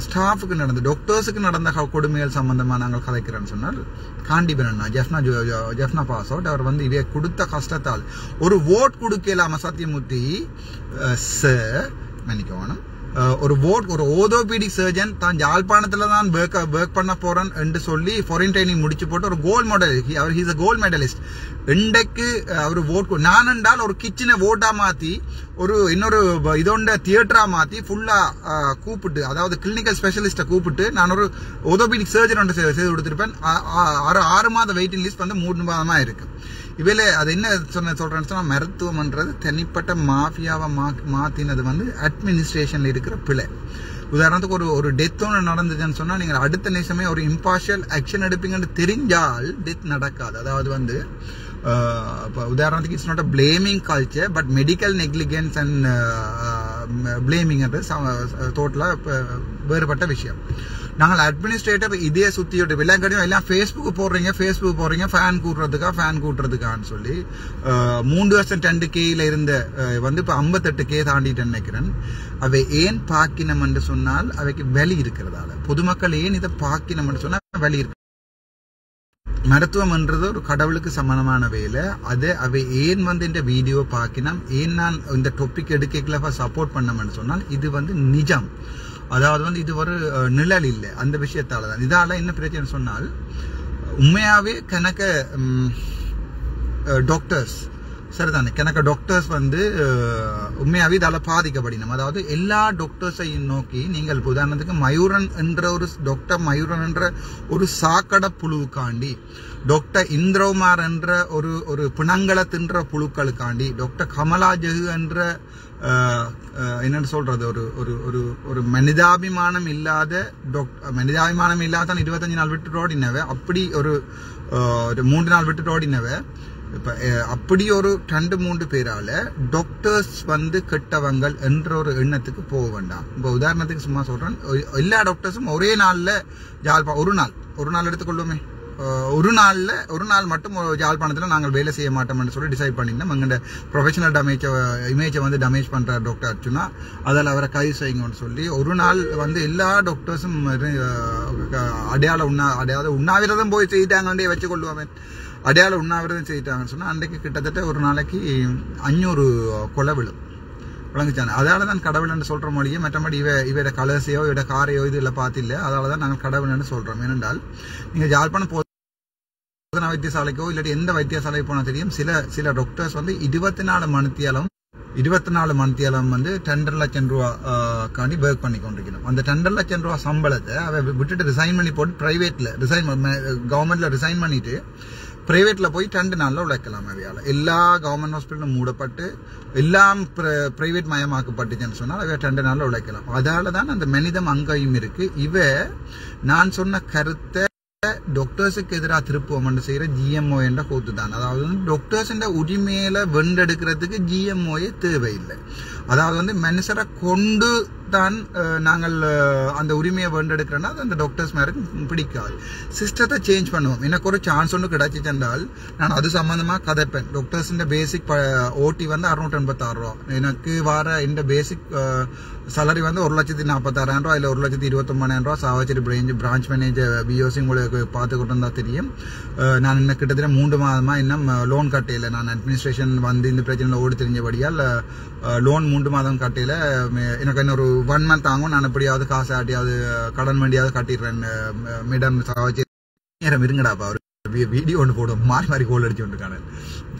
ஸ்டாஃபுக்கு நடந்த டாக்டர்ஸுக்கு நடந்த கொடுமைகள் சம்பந்தமா நாங்கள் கதைக்கிறோன்னு சொன்னால் காண்டிபன் ஜெஃப்னா பாஸ் அவுட். அவர் வந்து இவைய கொடுத்த கஷ்டத்தால் ஒரு ஓட் கொடுக்கலாம சத்தியமூர்த்தி சார் மன்னிக்கணும், ஒரு ஓர்த்தோபெடிக் சர்ஜன் தான் யாழ்ப்பாணத்துல தான் ஒர்க் பண்ண போறேன் என்று சொல்லி ஃபாரின் ட்ரைனிங் முடிச்சு போட்டு ஒரு கோல்டு மெடல், அவர் ஹீஸ் அ கோல்டு மெடலிஸ்ட். இன்றைக்கு அவர் ஓட் நான் என்றால் ஒரு கிச்சனை ஓட்டா மாத்தி ஒரு இன்னொரு இதோண்ட தியேட்டரா மாத்தி ஃபுல்லா கூப்பிட்டு, அதாவது கிளினிக்கல் ஸ்பெஷலிஸ்ட கூப்பிட்டு நான் ஒரு ஓர்த்தோபெடிக் சர்ஜன் ஒன்று செய்து கொடுத்திருப்பேன். 6 மாத வெயிட்டிங் லிஸ்ட் வந்து 3 மாதமா இருக்கு. இவையில அது என்ன சொல்றேன்னு சொன்னா, மருத்துவம்ன்றது தனிப்பட்ட மாஃபியாவை மாத்தினது வந்து அட்மினிஸ்ட்ரேஷன்ல இருக்கிற பிழை. உதாரணத்துக்கு ஒரு டெத் ஒன்று நடந்துச்சுன்னு சொன்னா நீங்க அடுத்த நிமிஷமே ஒரு இம்பார்ஷியல் ஆக்ஷன் எடுப்பீங்கன்னு தெரிஞ்சால் டெத் நடக்காது. அதாவது வந்து உதாரணத்துக்கு it's not a blaming culture, but medical negligence and blaming டோட்டலா வேறுபட்ட விஷயம். நாங்கள் அட்மினிஸ்ட்ரேட்டர் இதே சுத்தியோட விளையாடியும் எல்லாம் ஃபேஸ்புக் போடுறீங்க ஃபேன் கூட்டுறதுக்கான்னு சொல்லி 3 வருஷம் 2K இருந்த வந்து இப்போ 58K தாண்டிட்டு நினைக்கிறேன். அவை ஏன் பாக்கினம் என்று சொன்னால் அவைக்கு வலி இருக்கிறதால, பொதுமக்கள் ஏன் இதை பாக்கினம் என்று சொன்னால் வலி இருக்கு. மருத்துவம் என்றது ஒரு கடவுளுக்கு சமானமான வேலை. அது அவை ஏன் வந்து இந்த வீடியோ பாக்கினம், ஏன் நான் இந்த டாபிக் எடுக்கல சப்போர்ட் பண்ணணும்னு சொன்னால் இது வந்து நிஜம். அதாவது வந்து இது ஒரு நிழல் இல்லை, அந்த விஷயத்தால தான். இதால என்ன பிரச்சனை சொன்னால் உண்மையாவே கணக்க டாக்டர்ஸ் சரிதானே, கணக்க டாக்டர்ஸ் வந்து உண்மையாவே இதால பாதிக்கப்படினோம். அதாவது எல்லா டாக்டர்ஸையும் நோக்கி நீங்கள் உதாரணத்துக்கு மயூரன் என்ற ஒரு டாக்டர் மயூரன் என்ற ஒரு சாக்கடை புழுவுக்காண்டி, டாக்டர் இந்திரகுமார் என்ற ஒரு பிணங்களை தின்ற புழுக்களுக்காண்டி, டாக்டர் கமலா ஜெகு என்ற என்னன்னு சொல்றது ஒரு மனிதாபிமானம் இல்லாத மனிதாபிமானம் இல்லாத 25 நாள் விட்டு ஓடினவ, அப்படி ஒரு 3 நாள் விட்டு ஓடினவ. இப்ப அப்படி ஒரு 2-3 பேரால டாக்டர்ஸ் வந்து கெட்டவங்கள் என்ற ஒரு எண்ணத்துக்கு போக வேண்டாம். இப்ப உதாரணத்துக்கு சும்மா சொல்றேன், எல்லா டாக்டர்ஸும் ஒரே நாள்ல ஒரு நாள் எடுத்துக்கொள்ளுமே, ஒரு நாள் மட்டும் யாழ்ப்பாணத்தில் நாங்கள் வேலை செய்ய மாட்டோம்னு சொல்லி டிசைட் பண்ணியிருந்தோம். எங்கள்ட ப்ரொஃபஷனல் இமேஜை வந்து டேமேஜ் பண்ற டாக்டர் அர்ச்சுனா, அதில் அவரை கைது செய்யுங்கன்னு சொல்லி ஒரு நாள் வந்து எல்லா டாக்டர்ஸும் அடையாள உண்ணாவிரதம் போய் செய்யிட்டாங்கன்னே வச்சுக்கொள்ளுவாங்க. அடையாள உண்ணாவிரதம் செய்யிட்டாங்கன்னு சொன்னால் அன்றைக்கு கிட்டத்தட்ட ஒரு நாளைக்கு 500 கொலை விழும் விளங்குச்சானே. அதால தான் கடவுள்னு சொல்ற மொழியே, மற்றபடி இவட கலசையோ இவட காரையோ இது இல்லை பார்த்தில்லை. அதால தான் நாங்கள் கடவுள்னு சொல்றோம். ஏனென்றால் நீங்கள் யாழ்ப்பாணம் போதனா வைத்தியசாலைக்கோ இல்லாட்டி எந்த வைத்தியசாலைக்கு போனால் தெரியும், சில டாக்டர்ஸ் வந்து 24 மணித்தியாலம் வந்து 2.5 லட்சம் ரூபா காண்டி ஒர்க் பண்ணி கொண்டிருக்கணும். அந்த 2.5 லட்சம் ரூபா சம்பளத்தை அவ விட்டுட்டு ரிசைன் பண்ணி போட்டு பிரைவேட்ல கவர்மெண்ட்ல ரிசைன் பண்ணிட்டு பிரைவேட்ல போய் 2 நாள்ல உழைக்கலாம். அவையால எல்லா கவர்மெண்ட் ஹாஸ்பிட்டலும் மூடப்பட்டு எல்லாம் பிரைவேட் மயமாக்கப்பட்டுச்சுன்னு சொன்னால் அவைய 2 நாள்ல உழைக்கலாம். அதாலதான் அந்த மனிதம் அங்கேயும் இருக்கு. நான் சொன்ன கருத்தை டாக்டர்ஸுக்கு எதிராக திருப்புவம் செய்யற GMO என்ற கூத்து தான். அதாவது டாக்டர்ஸ் உரிமையில வெண்டெடுக்கிறதுக்கு GMOயே தேவையில்லை. அதாவது வந்து மனுஷரை கொண்டு தான் நாங்கள் அந்த உரிமையை வெண்டெடுக்கிறோன்னா அது அந்த டாக்டர்ஸ் மேருக்கு பிடிக்காது. சிஸ்டத்தை சேஞ்ச் பண்ணுவோம். எனக்கு ஒரு சான்ஸ் ஒன்று கிடைச்சிச்சென்றால் நான் அது சம்பந்தமா கதைப்பேன். டாக்டர்ஸ் பேசிக் ஓடி வந்து 686 ரூபா, எனக்கு வர இந்த பேசிக் சேலரி வந்து 1,46,000 ரூபா, இல்லை 1,29,000 ரூபா. சாவச்சேரி பிரான்ச் மேனேஜர் BOC உங்களுக்கு பார்த்துக்கிட்டு இருந்தா தெரியும். நான் இன்னும் கிட்டத்தட்ட 3 மாதமா இன்னும் லோன் கட்டையில் நான் அட்மினிஸ்ட்ரேஷன் வந்து இந்த பிரச்சனையில் ஓடி தெரிஞ்சபடியால் லோன் 3 மாதம் கட்டியில் எனக்கு இன்னொரு 1 month ஆகும். நான் எப்படியாவது காசு ஆட்டியாவது கடன் வேண்டியாவது கட்டிடுறேன். மேடம் சாவச்சேரி நேரம் இருங்கடாப்பா, அவர் வீடியோ ஒன்று போடும், மாறி மாறி கோல் அடிச்சு கொண்டிருக்காங்க.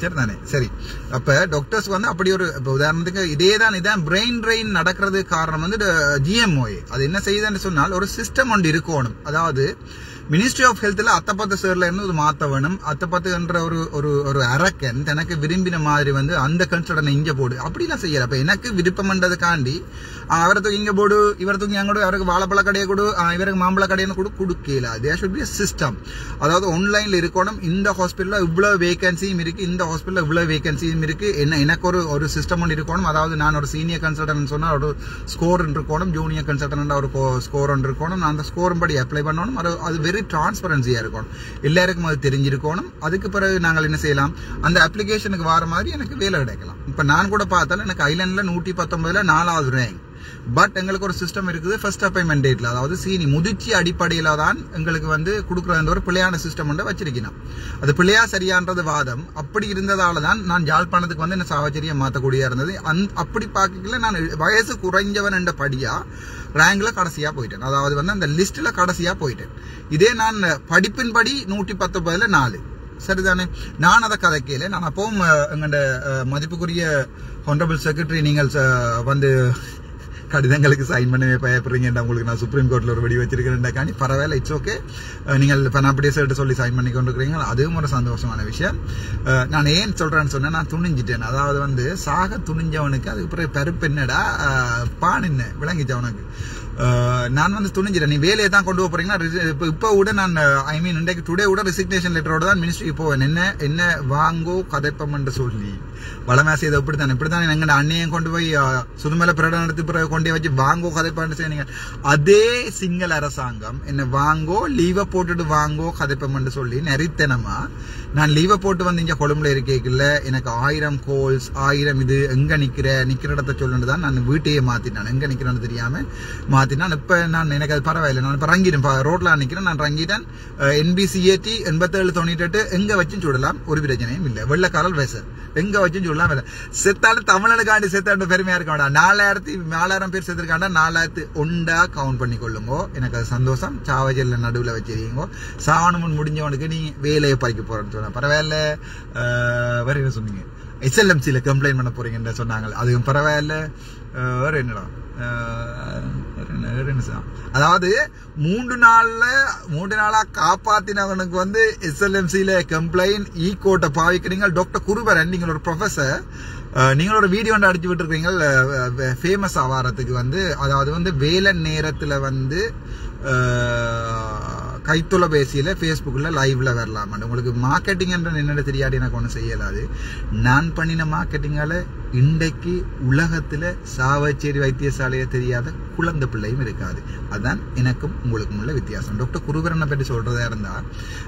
சரி தானே? சரி. அப்போ டாக்டர்ஸ் வந்து அப்படி ஒரு இப்போ உதாரணத்துக்கு இதான் பிரெயின் ட்ரெயின் நடக்கிறது காரணம் வந்து GMOA. அது என்ன செய்யுதுன்னு சொன்னால் ஒரு சிஸ்டம் ஒன்று இருக்கணும். அதாவது மினிஸ்ட்ரி ஆஃப் ஹெல்த்தில் அத்தப்பத்து சேர்ல இருந்து ஒரு மாற்ற வேணும். அத்தப்பத்துன்ற ஒரு அரக்கன் தனக்கு விரும்பின மாதிரி வந்து அந்த கன்சல்டனை இங்கே போடு அப்படிலாம் செய்யல. அப்போ எனக்கு விருப்பம்ன்றதுக்காண்டி அவரை தூக்கி இங்கே போடு, இவரை தூக்கி அங்கே கொடு, அவருக்கு வாழைப்பழ கடையை கொடு, இவருக்கு மாம்பழ கடையை கூட கொடுக்கல. There should be system. அதாவது ஆன்லைனில் இருக்கணும். இந்த ஹாஸ்பிட்டலில் இவ்வளோ வேகன்சியும் இருக்கு, இந்த ஹாஸ்பிட்டலில் இவ்வளோ வேகன்சியும் இருக்கு. எனக்கு ஒரு சிஸ்டம் ஒன்று இருக்கணும். அதாவது நான் ஒரு சீனியர் கன்சல்டன்ட் சொன்னால் ஒரு ஸ்கோர் இருக்கணும், ஜூனியர் கன்சல்டன்ட் ஒரு ஸ்கோர் ஒன்று இருக்கணும். நான் அந்த ஸ்கோரும் படி அப்ளை பண்ணணும். அது வெரி டிரான்ஸ்பரன்சியா இருக்கணும், எல்லாருக்கும் அது தெரிஞ்சிருக்கணும். அதுக்கு பிறகு நாங்கள் என்ன செய்யலாம், அந்த அப்ளிகேஷனுக்கு வர மாதிரி எனக்கு வேலை கிடைக்கலாம். இப்போ நான் கூட பார்த்தாலும் எனக்கு ஐலண்டில் 119 4வது ரேங்க். பட் எங்களுக்கு ஒரு சிஸ்டம் இருக்குது, ஃபர்ஸ்ட் அப்பாயின்மெண்ட் டேட்ல, அதாவது முதிர்ச்சி அடிப்படையில் தான் எங்களுக்கு வந்து கொடுக்குற ஒரு பிள்ளையான சிஸ்டம் ஒன்று வச்சிருக்கணும். அது பிள்ளையா சரியான்றது வாதம். அப்படி இருந்ததால தான் நான் யாழ்ப்பாணத்துக்கு வந்து என்ன சாவச்சேரியை மாற்றக்கூடியா இருந்தது. அப்படி பார்க்கல நான் வயசு குறைஞ்சவன் என்ற படியா ரேங்க்ல கடைசியா போயிட்டேன். அதாவது வந்து அந்த லிஸ்ட்ல கடைசியா போயிட்டேன். இதே நான் படிப்பின் படி 119 4. சரிதானே? நான் அதை கதைக்கல. நான் அப்பவும் எங்கள்ட மதிப்புக்குரிய ஹானரபிள் செக்ரட்டரி நீங்கள் வந்து கடிதங்களுக்கு சைன் பண்ணவே பயப்படுறீங்கடா, உங்களுக்கு நான் சுப்ரீம் கோர்ட்டில் ஒரு வெடி வச்சிருக்கிறேன்டாக்காண்டி பரவாயில்ல, இட்ஸ் ஓகே. நீங்கள் இப்போ நான் அப்படியே சொல்லிட்டு சொல்லி சைன் பண்ணி கொண்டு இருக்கிறீங்க, அதுவும் ஒரு சந்தோஷமான விஷயம். நான் ஏன் சொல்கிறேன்னு சொன்னேன், நான் துணிஞ்சிட்டேன். அதாவது வந்து சாக துணிஞ்சவனுக்கு அதுக்கு பிறகு பருப்பு என்னடா பான் என்ன விளங்கிச்ச அவனுக்கு. நான் வந்து துணிஞ்சிட்டேன். நீ வேலையை தான் கொண்டு போறீங்கன்னா இப்போ கூட நான் இன்றைக்கு டுடே கூட ரெசிக்னேஷன் லெட்டரோட தான் மினிஸ்ட்ரிக்கு போவேன். என்ன வாங்கோ கதைப்பம் என்று சொல்லி வளமேசை இதை இப்படித்தான் எங்க அண்ணையும் கொண்டு போய் சுதுமலை பிரகடனம் எடுத்து பிறகு கொண்டே வச்சு வாங்கோ கதைப்பான்னு செய்ய. அதே சிங்கள அரசாங்கம் என்ன வாங்கோ லீவை போட்டுட்டு வாங்கோ கதைப்பம் என்று சொல்லி நெறித்தனமா நான் லீவை போட்டு வந்து இங்க கொழும்புல இருக்கேக்குள்ள எனக்கு 1000 கோல்ஸ் 1000 இது எங்க நிக்கிற இடத்த சொல்லுன்னு தான் நான் வீட்டையே மாத்திட்டேன். எங்க நிக்கிறேன்னு தெரியாம மாத்தினான். இப்ப நான் எனக்கு அது பரவாயில்லை, நான் இப்ப ரங்கிட்டேன், ரோட்ல நிக்கிறேன், நான் ரங்கிட்டேன். NBCAT 8798 எங்க வச்சும் சுடலாம், ஒரு பிரச்சனையும் இல்லை. வெள்ளக்காரல் வேசர் எங்க வச்சும் சொல்லலாம். செத்தாலும் தமிழனுக்காண்டி செத்தாண்டு பெருமையா இருக்க வேண்டாம். 4000 பேர் செத்துருக்காண்டா 4001 கவுண்ட் பண்ணி கொள்ளுங்க. எனக்கு அது சந்தோஷம். சாவஜல்ல நடுவில் வச்சிருக்கீங்க. சாவணமுன் முடிஞ்சவனுக்கு நீ வேலையை பறிக்க போறேன்னு சொன்ன பரவாயில்ல. வேற என்ன சொன்னீங்க, SLMCல கம்ப்ளைண்ட் பண்ண போறீங்கன்னு சொன்னாங்க, அதுவும் பரவாயில்ல. வேற என்னடா அதாவது 3 நாளா காப்பாத்தினவனுக்கு வந்து SLMCல கம்ப்ளைண்ட் கோட்டை பாவிக்கிறீங்க. டாக்டர் குருபரன் நீங்கள் ஒரு ப்ரொஃபசர், நீங்களோட வீடியோ ஒன்று அடிச்சு விட்டு இருக்கீங்க ஃபேமஸ் ஆவாரத்துக்கு வந்து. அதாவது வந்து வேலை நேரத்துல வந்து கைத்தொலைபேசியில ஃபேஸ்புக்ல லைவ்ல வரலாம். உங்களுக்கு மார்க்கெட்டிங் என்ற என்னென்ன தெரியாது, எனக்கு ஒன்றும் செய்யலாது. நான் பண்ணின மார்க்கெட்டிங்கால இன்றைக்கு உலகத்துல சாவச்சேரி வைத்தியசாலையை தெரியாத குழந்தை பிள்ளையும் இருக்காது. அதுதான் எனக்கும் உங்களுக்கும் உள்ள வித்தியாசம். டாக்டர் குருபரனை பற்றி சொல்றதா இருந்தா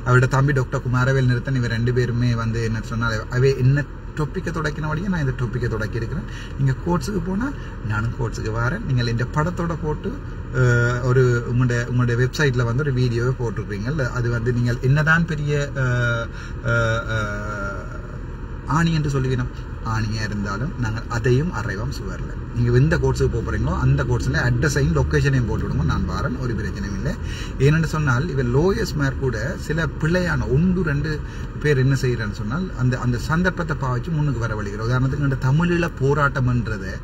அவரோட தம்பி டாக்டர் குமாரவேல் நிறுத்தன், இவர் 2 பேருமே வந்து என்ன சொன்னால அவை என்ன டொப்பிக்கை தொடக்கினபடியே நான் இந்த டொப்பிக்கை தொடக்கி இருக்கிறேன். நீங்கள் கோர்ட்ஸுக்கு போனால் நானும் கோர்ட்ஸுக்கு வரேன். நீங்கள் இந்த படத்தோட போட்டு உங்களுடைய வெப்சைட்டில் வந்து ஒரு வீடியோவை போட்டிருக்கிறீங்க. அது வந்து நீங்கள் என்னதான் பெரிய ஆணி என்று சொல்லுவீனம், ஆணியாக இருந்தாலும் நாங்கள் அதையும் அறைவோம் சுவரில். நீங்கள் எந்த கோர்ஸுக்கு போகிறீங்களோ அந்த கோர்ஸில் அட்ரஸையும் லொக்கேஷனையும் போட்டு விடுங்க, நான் வரேன், ஒரு பிரச்சனையும் இல்லை. ஏனென்று சொன்னால் இவர் லோயர்ஸ் மேர் கூட சில பிள்ளையான 1-2 பேர் என்ன செய்கிறேன்னு சொன்னால் அந்த சந்தர்ப்பத்தை பாவிச்சு முன்னுக்கு வர வழிகிறோம். உதாரணத்துக்கு இந்த தமிழீழ போராட்டம்ன்றதை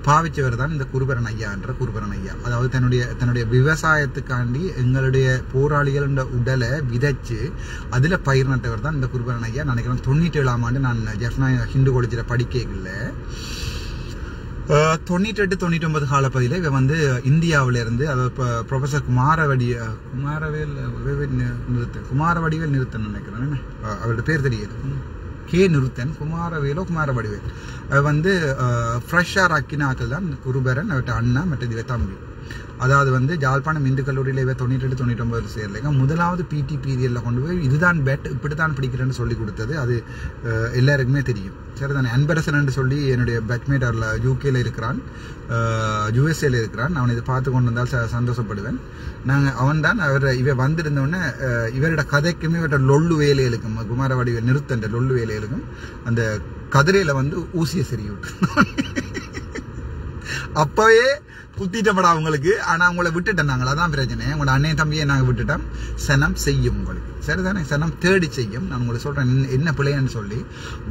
பாவிச்சவர் தான் இந்த குருபரன் ஐயா என்ற குருபரன் ஐயா. அதாவது தன்னுடைய விவசாயத்துக்காண்டி எங்களுடைய போராளிகள் உடலை விதைச்சு அதில் பயிர் நட்டவர் தான் இந்த குருபரன் ஐயா. நினைக்கிறேன் 97ஆம் ஆண்டு நான் ஜெஃப்னா ஹிந்து காலேஜில் படிக்கல 98-99 காலப்பகுதியில் இவன் வந்து இந்தியாவில இருந்து, அதாவது ப்ரொஃபஸர் குமாரவடிவேல் நிறுத்தன் நினைக்கிறேன், அவரோட பேர் தெரியாது, கே நிறுத்தன், குமாரவடிவேல் வந்து ஃப்ரெஷ்ஷாக ஆக்கினாக்கள் தான் குருபரன், அவர்கிட்ட அண்ணா மற்றது இவ தம்பி. அதாவது வந்து ஜாழ்ப்பாணம் இந்து கல்லூரியில் இவ 98-99 சேர்லைங்க முதலாவது PT பீரியடில் கொண்டு போய் இதுதான் பேட் இப்படித்தான் பிடிக்கிறேன்னு சொல்லி கொடுத்தது. அது எல்லாருக்குமே தெரியும். சரிதானே? அன்பரசன் சொல்லி என்னுடைய பேட்மேட் அவரில் UKல இருக்கிறான், USA இருக்கிறான். அவன் இதை பார்த்து கொண்டு வந்தால் சந்தோஷப்படுவேன். அவன் தான் இவ வந்திருந்தோடனே இவரோட கதைக்குமே இவரோட லொல்லு வேலைகளுக்கும் குமாரவடிவேல் நிறுத்தன்ற லொல்லு வேலைகளுக்கும் அந்த கதிரையில் வந்து ஊசியை சரி விட்டு அப்பவே குத்திட்டப்படா உங்களுக்கு. ஆனா உங்களை விட்டுட்டோம் நாங்கள், அதான் பிரச்சனை. உங்களோட அண்ணன் தம்பியை நாங்க விட்டுட்டோம். சனம் செய்யும் உங்களுக்கு, சரிதானே? சனம் தேடி செய்யும். நான் உங்களுக்கு சொல்றேன் என்ன பிள்ளைன்னு சொல்லி.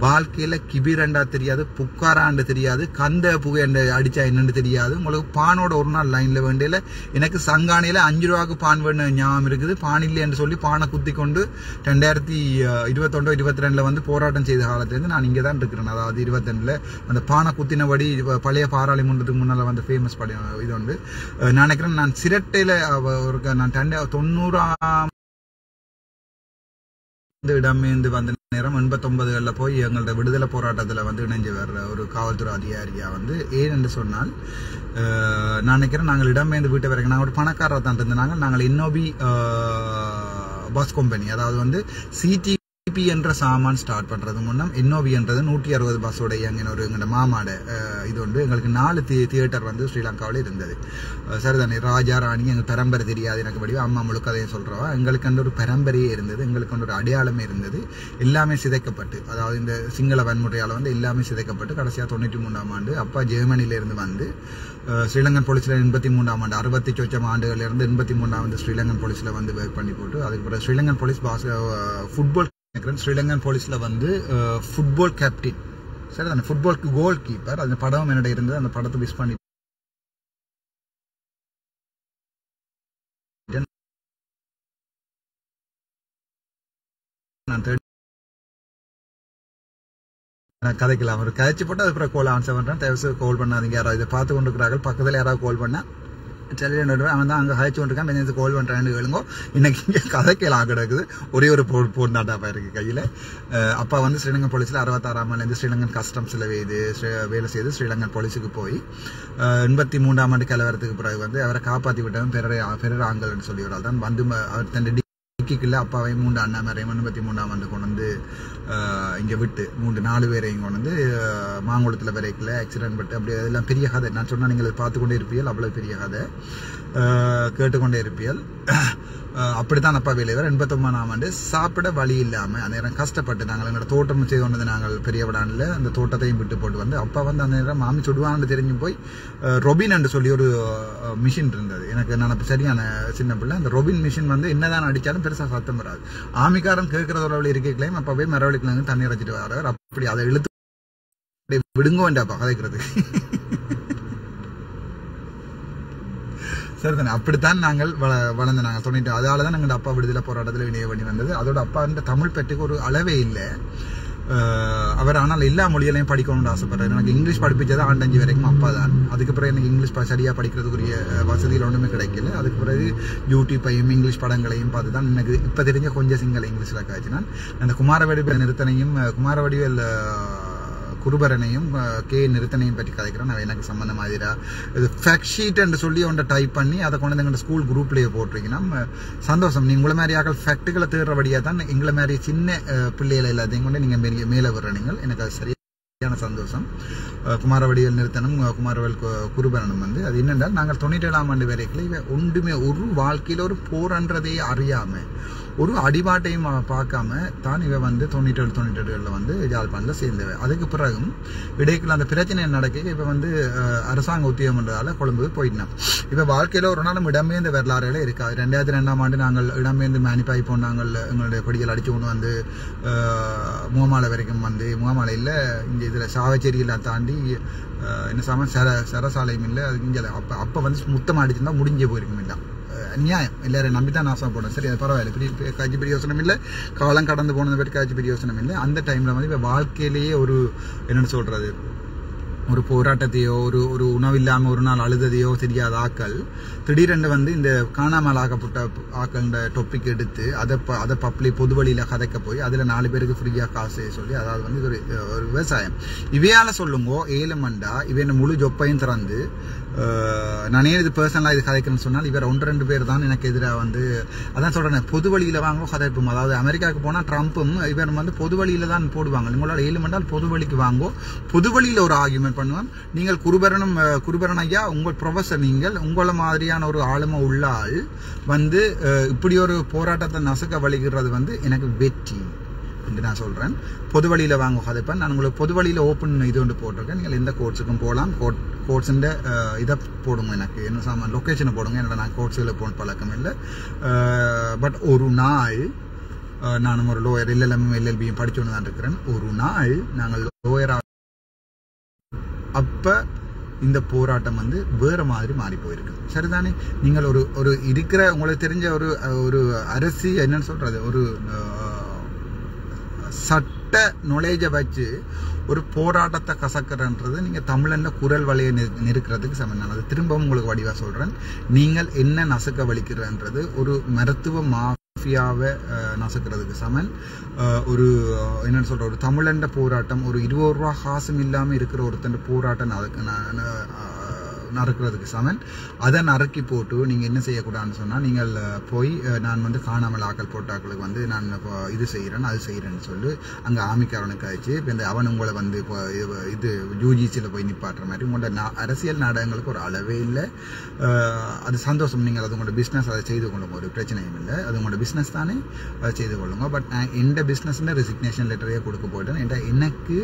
வாழ்க்கையில கிபிரண்டா தெரியாது, புக்காராண்டு தெரியாது, கந்த புகையண்ட அடிச்சா என்னன்னு தெரியாது. உங்களுக்கு பானோட ஒரு நாள் லைன்ல வேண்டியில எனக்கு சங்கானியில 5 ரூபாய்க்கு பான் வேணும் ஞாபகம் இருக்குது. பான் இல்லைன்னு சொல்லி பானை குத்தி கொண்டு 2021 22 வந்து போராட்டம் செய்த காலத்திலிருந்து நான் இங்கே தான் இருக்கிறேன். அதாவது 22 அந்த பானை குத்தினபடி பழைய பாராளுமன்றத்துக்கு முன்னால வந்து ஃபேமஸ் படி இது உண்டு. நான் நினைக்கிறேன் நான் சிரட்டையில நான் 90ஆம் இடமேந்து வந்த நேரம் 89களில் போய் எங்களோட விடுதலை போராட்டத்தில் வந்து இணைஞ்சு வர்ற ஒரு காவல்துறை அதிகாரியா வந்து ஏன் என்று சொன்னால், நான் நினைக்கிறேன் நாங்கள் இடமேந்து வீட்டை வரைக்கும் நாங்கள் ஒரு பணக்காரரை தான் இருந்தாங்க. நாங்கள் இன்னோபி பஸ் கம்பெனி, அதாவது வந்து சிடிபி என்ற சாமான் ஸ்டார்ட் பண்றது முன்னம் இன்னோவி என்றது 160 பஸ்ஸோட எங்க ஒரு எங்களோட மாமாட இது உண்டு. எங்களுக்கு 4 தியேட்டர் வந்து ஸ்ரீலங்காவில் இருந்தது. சரிதானே? ராஜா ராணி எங்கள் பரம்பரை தெரியாது எனக்கு படிவா, அம்மா முழுக்க அதையும் சொல்றவா. எங்களுக்கு அந்த ஒரு பரம்பரையே இருந்தது, எங்களுக்கு அந்த ஒரு அடையாளமே இருந்தது. எல்லாமே சிதைக்கப்பட்டு, அதாவது இந்த சிங்கள வன்முறையால் வந்து எல்லாமே சிதைக்கப்பட்டு கடைசியாக 93ஆம் ஆண்டு அப்பா ஜெர்மனியிலிருந்து வந்து ஸ்ரீலங்கன் போலீஸில் 83ஆம் ஆண்டு 68 ஆண்டுகளிலிருந்து 83ஆம் ஆண்டு ஸ்ரீலங்கன் போலீஸில் வந்து ஒர்க் பண்ணி போட்டு அதுக்கு பிறகு ஸ்ரீலங்கன் போலீஸ் ஃபுட்பால் ஸ்ரீலங்கன் போலீஸ்ல வந்து ஃபுட்பால் கேப்டன், சரி தானே? ஃபுட்பாலுக்கு கோல் கீப்பர். அந்த படம் என்னோட இருந்தது. அந்த படத்தை மிஸ் பண்ணி நான் கதைக்கலாம். ஒரு கதைச்சு போட்டு அதுக்கப்புறம் கோல் ஆன்சர் பண்றேன். தேவை கால் பண்ணாதீங்க. யாராவது இதை பார்த்து கொண்டிருக்கிறார்கள், பக்கத்தில் யாராவது கால் பண்ணா சரி அவன் தான் அங்கே ஹைச்சு கொண்டிருக்கான், மெனு கால் பண்ணுறான்னு கேளுங்க. இன்னைக்கு இங்கே கதைக்கலாம் கிடக்குது. ஒரே ஒரு போன் நாட்டாப்பா இருக்கு கையில். அப்பா வந்து ஸ்ரீலங்கன் போலீஸில் 66ஆம் ஆண்டு ஸ்ரீலங்கன் கஸ்டம்ஸில் வேலை செய்து ஸ்ரீலங்கன் போலீஸுக்கு போய் 83ஆம் ஆண்டு கலவரத்துக்கு பிறகு வந்து அவரை காப்பாற்றி விட்டவன் பெரிய ஆங்கல்னு சொல்லி ஒரு தான் வந்து அவர் தன் டிக்கிக்குள்ள அப்பாவை 3 அண்ணாமரையும் 83ஆம் ஆண்டு கொண்டு வந்து இங்கே விட்டு 4 பேரையும் கொண்டு வந்து மாங்குளத்தில் வரைக்கல ஆக்சிடென்ட் பட்டு அப்படி அதெல்லாம் பெரிய கதை. நான் சொன்னால் நீங்கள் பார்த்து கொண்டே இருப்பீர்கள், அவ்வளோ பெரிய கதை கேட்டுக்கொண்டே இருப்பீர்கள். அப்படித்தான் அப்பா வேலை 89ஆம் ஆண்டு சாப்பிட வழி இல்லாமல் அந்த நேரம் கஷ்டப்பட்டு நாங்கள் எங்களோட தோட்டம் செய்து கொண்டது. நாங்கள் பெரிய விடானில் அந்த தோட்டத்தையும் விட்டு போட்டு வந்து அப்பா வந்து அந்த நேரம் மாமி சுடுவான்னு தெரிஞ்சு போய் ரொபின் என்று சொல்லி ஒரு மிஷின் இருந்தது. எனக்கு நான் சரியான சின்ன பிள்ளை. அந்த ரொபின் மிஷின் வந்து என்னதான் அடித்தாலும் பெருசாக சத்தம் வராது. ஆமிக்காரன் கேட்கறதோட இருக்கைகளையும் அப்பவே மரவழிக்கலாம் தண்ணி அரைச்சிட்டு வரார். அப்படி அதை இழுத்து விடுங்க வேண்டாப்பா கதைக்கிறது. சரிதானே? அப்படித்தான் நாங்கள் வளர்ந்து நாங்கள் 90 அதால தான் நாங்கள் அப்பா விடுதலை போராட்டத்தில் இணைய வேண்டி வந்தது. அதோட அப்பா இந்த தமிழ் பற்றுக்கு ஒரு அளவே இல்லை அவர். ஆனால் எல்லா மொழிகளையும் படிக்கணும்னு ஆசைப்படுறாரு. எனக்கு இங்கிலீஷ் படிப்பிச்சது 5 வரைக்கும் அப்பா தான். அதுக்கு பிறகு எனக்கு இங்கிலீஷ் சரியாக படிக்கிறதுக்குரிய வசதிகள் ஒன்றுமே கிடைக்கல. அதுக்கு பிறகு யூடியூப்பையும் இங்கிலீஷ் படங்களையும் பார்த்து தான் எனக்கு இப்போ தெரிஞ்ச கொஞ்சம் சிங்கள இங்கிலீஷில் காய்ச்சினான். அந்த குமாரவடிவேல் நிறுத்தனையும் குமாரவடிவேல் குருபரனையும் கே நிறுத்தனையும் பற்றி கதைக்கிறேன். நான் எனக்கு சம்மந்த மாதிரியா இது ஃபேக்ட் ஷீட் என்று சொல்லி ஒன்றை டைப் பண்ணி அதை கொண்டு எங்கள் ஸ்கூல் குரூப்லேயே போட்டிருக்கீங்கன்னா சந்தோஷம். நீ உங்களை மாதிரி ஆக்கள் ஃபேக்ட்டுகளை தேடுறபடியாக தான் எங்களை மாதிரி சின்ன பிள்ளைகளை எல்லாத்தையும் கொண்டு நீங்கள் மேலே வர்ற நீங்கள் எனக்கு அது சரியான சந்தோஷம். குமாரவடிவேல் நிறுத்தனும் குமாரவேல் குருபரனும் வந்து அது என்னென்றால் நாங்கள் 97ஆம் ஆண்டு வரைக்கும் இவை ஒன்றுமே ஒரு வாழ்க்கையில் ஒரு போரன்றதே அறியாமல் ஒரு அடிபாட்டையும் பார்க்காம தான் இவ வந்து 97 வந்து யாழ்ப்பாணத்தில் சேர்ந்தவை. அதுக்கு பிறகும் இடைக்குள்ள அந்த பிரச்சனை நடக்க இப்போ வந்து அரசாங்க உத்தியோகம்ன்றதால கொழும்பு போயிட்டோம். இப்போ வாழ்க்கையில் ஒரு நாளும் இடமேந்து வரலாறுகளே இருக்காது. 2002ஆம் ஆண்டு நாங்கள் இடமேந்து மேனிப்பாய் போனாங்கள். எங்களுடைய கொடிகள் அடிச்சு கொண்டு வந்து முகமாலை வரைக்கும் வந்து முகமாலையில் இங்கே இதில் சாவச்சேரியில் தாண்டி என்ன சாமான் சரசாலையும் இல்லை. அது இங்கே அப்போ வந்து முத்தமாக அடிச்சிருந்தா முடிஞ்சே போயிருக்கும் இல்லை. நியாயம் எல்லாரும் நம்பித்தான் நாசம் போடும். சரி அது பரவாயில்ல, பெரிய காட்சி பெரிய யோசனம் இல்லை. காலம் கடந்து போனதை பற்றி காட்சி பெரிய யோசனம் இல்லை. அந்த டைமில் வந்து இப்போ வாழ்க்கையிலேயே ஒரு என்னென்னு சொல்கிறது ஒரு போராட்டத்தையோ ஒரு உணவு இல்லாமல் ஒரு நாள் அழுததையோ தெரியாத ஆக்கள் திடீரென்று வந்து இந்த காணாமல் ஆக்கப்பட்ட ஆக்கள்ன்ற டாபிக் எடுத்து அதை பொது வழியில் கதைக்க போய் அதில் 4 பேருக்கு ஃப்ரீயாக காசு சொல்லி அதாவது வந்து இது ஒரு விவசாயம் இவையால சொல்லுங்கோ. 7 மண்டா இவன் முழு ஜொப்பையும் திறந்து நானே இது பர்சனலாக இது கதைக்கிறேன்னு சொன்னால் இவர் 1-2 பேர் தான் எனக்கு எதிராக வந்து அதான் சொல்கிறேன் பொது வழியில் வாங்க கதைப்போம். அதாவது அமெரிக்காவுக்கு போனால் ட்ரம்ப்பும் இவர் வந்து பொது வழியில் தான் போடுவாங்க. உங்களால் 7 மண்டால் பொது வழிக்கு வாங்கோ, பொது வழியில் ஒரு ஆர்கியூமெண்ட் பண்ணுவோம். நீங்கள் குருபரன் ஐயா உங்கள் ப்ரொஃபஸர், நீங்கள் உங்களை மாதிரியான ஒரு ஆளுமை உள்ள ஆள் வந்து இப்படி ஒரு போராட்டத்தை நசுக்க வலிக்கிறது வந்து எனக்கு வெற்றி. என்று நான் சொல்கிறேன். பொது வழியில் வாங்க கதைப்பேன். நான் உங்களுக்கு பொது வழியில் ஓப்பன் இது ஒன்று போட்டிருக்கேன். நீங்கள் எந்த கோர்ட்ஸுக்கும் போகலாம். கோர்ட்ஸுன்ற இதை போடுங்க, எனக்கு என்ன சாமான் லொக்கேஷனை போடுங்க. என்னோட நான் கோர்ட்ஸில் போன பழக்கம் இல்லை. பட் ஒரு நாள் நான் ஒரு லோயர் LLBயும் படிச்சுன்னு தான் இருக்கிறேன். ஒரு நாள் நாங்கள் லோயராக அப்போ இந்த போராட்டம் வந்து வேறு மாதிரி மாறி போயிருக்கு. சரிதானே? நீங்கள் ஒரு இருக்கிற உங்களுக்கு தெரிஞ்ச ஒரு அரசி என்னன்னு சொல்கிறது, ஒரு சட்ட நுழைஞ்ச வச்சு ஒரு போராட்டத்தை கசக்கிறன்றது நீங்கள் தமிழன்ல குரல் வலையை நிற்கிறதுக்கு சமம். நான் அது திரும்பவும் உங்களுக்கு வடிவாக சொல்கிறேன். நீங்கள் என்ன நசுக்க வலிக்கிறன்றது ஒரு மருத்துவ மாஃபியாவை நசுக்கிறதுக்கு சமன். ஒரு என்னென்னு சொல்கிற ஒரு தமிழண்ட போராட்டம், ஒரு 20 ரூபா காசும் இல்லாமல் இருக்கிற ஒருத்தன் போராட்டம் நறுக்கிறதுக்கு சமன். அதை நறுக்கி போட்டு நீங்கள் என்ன செய்யக்கூடாதுன்னு சொன்னால், நீங்கள் போய் நான் வந்து காணாமல் ஆக்கள் போட்டாக்களுக்கு வந்து நான் இது செய்கிறேன் அது செய்கிறேன்னு சொல்லி அங்கே ஆமிக்காரனுக்கு ஆயிடுச்சு. இப்போ இந்த அவன் உங்களை வந்து இப்போ இது UGCயில் போய் நிப்பாட்டுற மாதிரி உங்களோட அரசியல் நாடகங்களுக்கு ஒரு அளவே இல்லை. அது சந்தோஷம். நீங்கள் அது உங்களோட பிஸ்னஸ் அதை செய்து கொள்ளுங்க, ஒரு பிரச்சனையும் இல்லை. அது உங்களோட பிஸ்னஸ் தானே, அதை செய்து கொள்ளுங்க. பட் நான் எந்த பிஸ்னஸில் ரெசிக்னேஷன் லெட்டரையே கொடுக்க போயிட்டேன். எனக்கு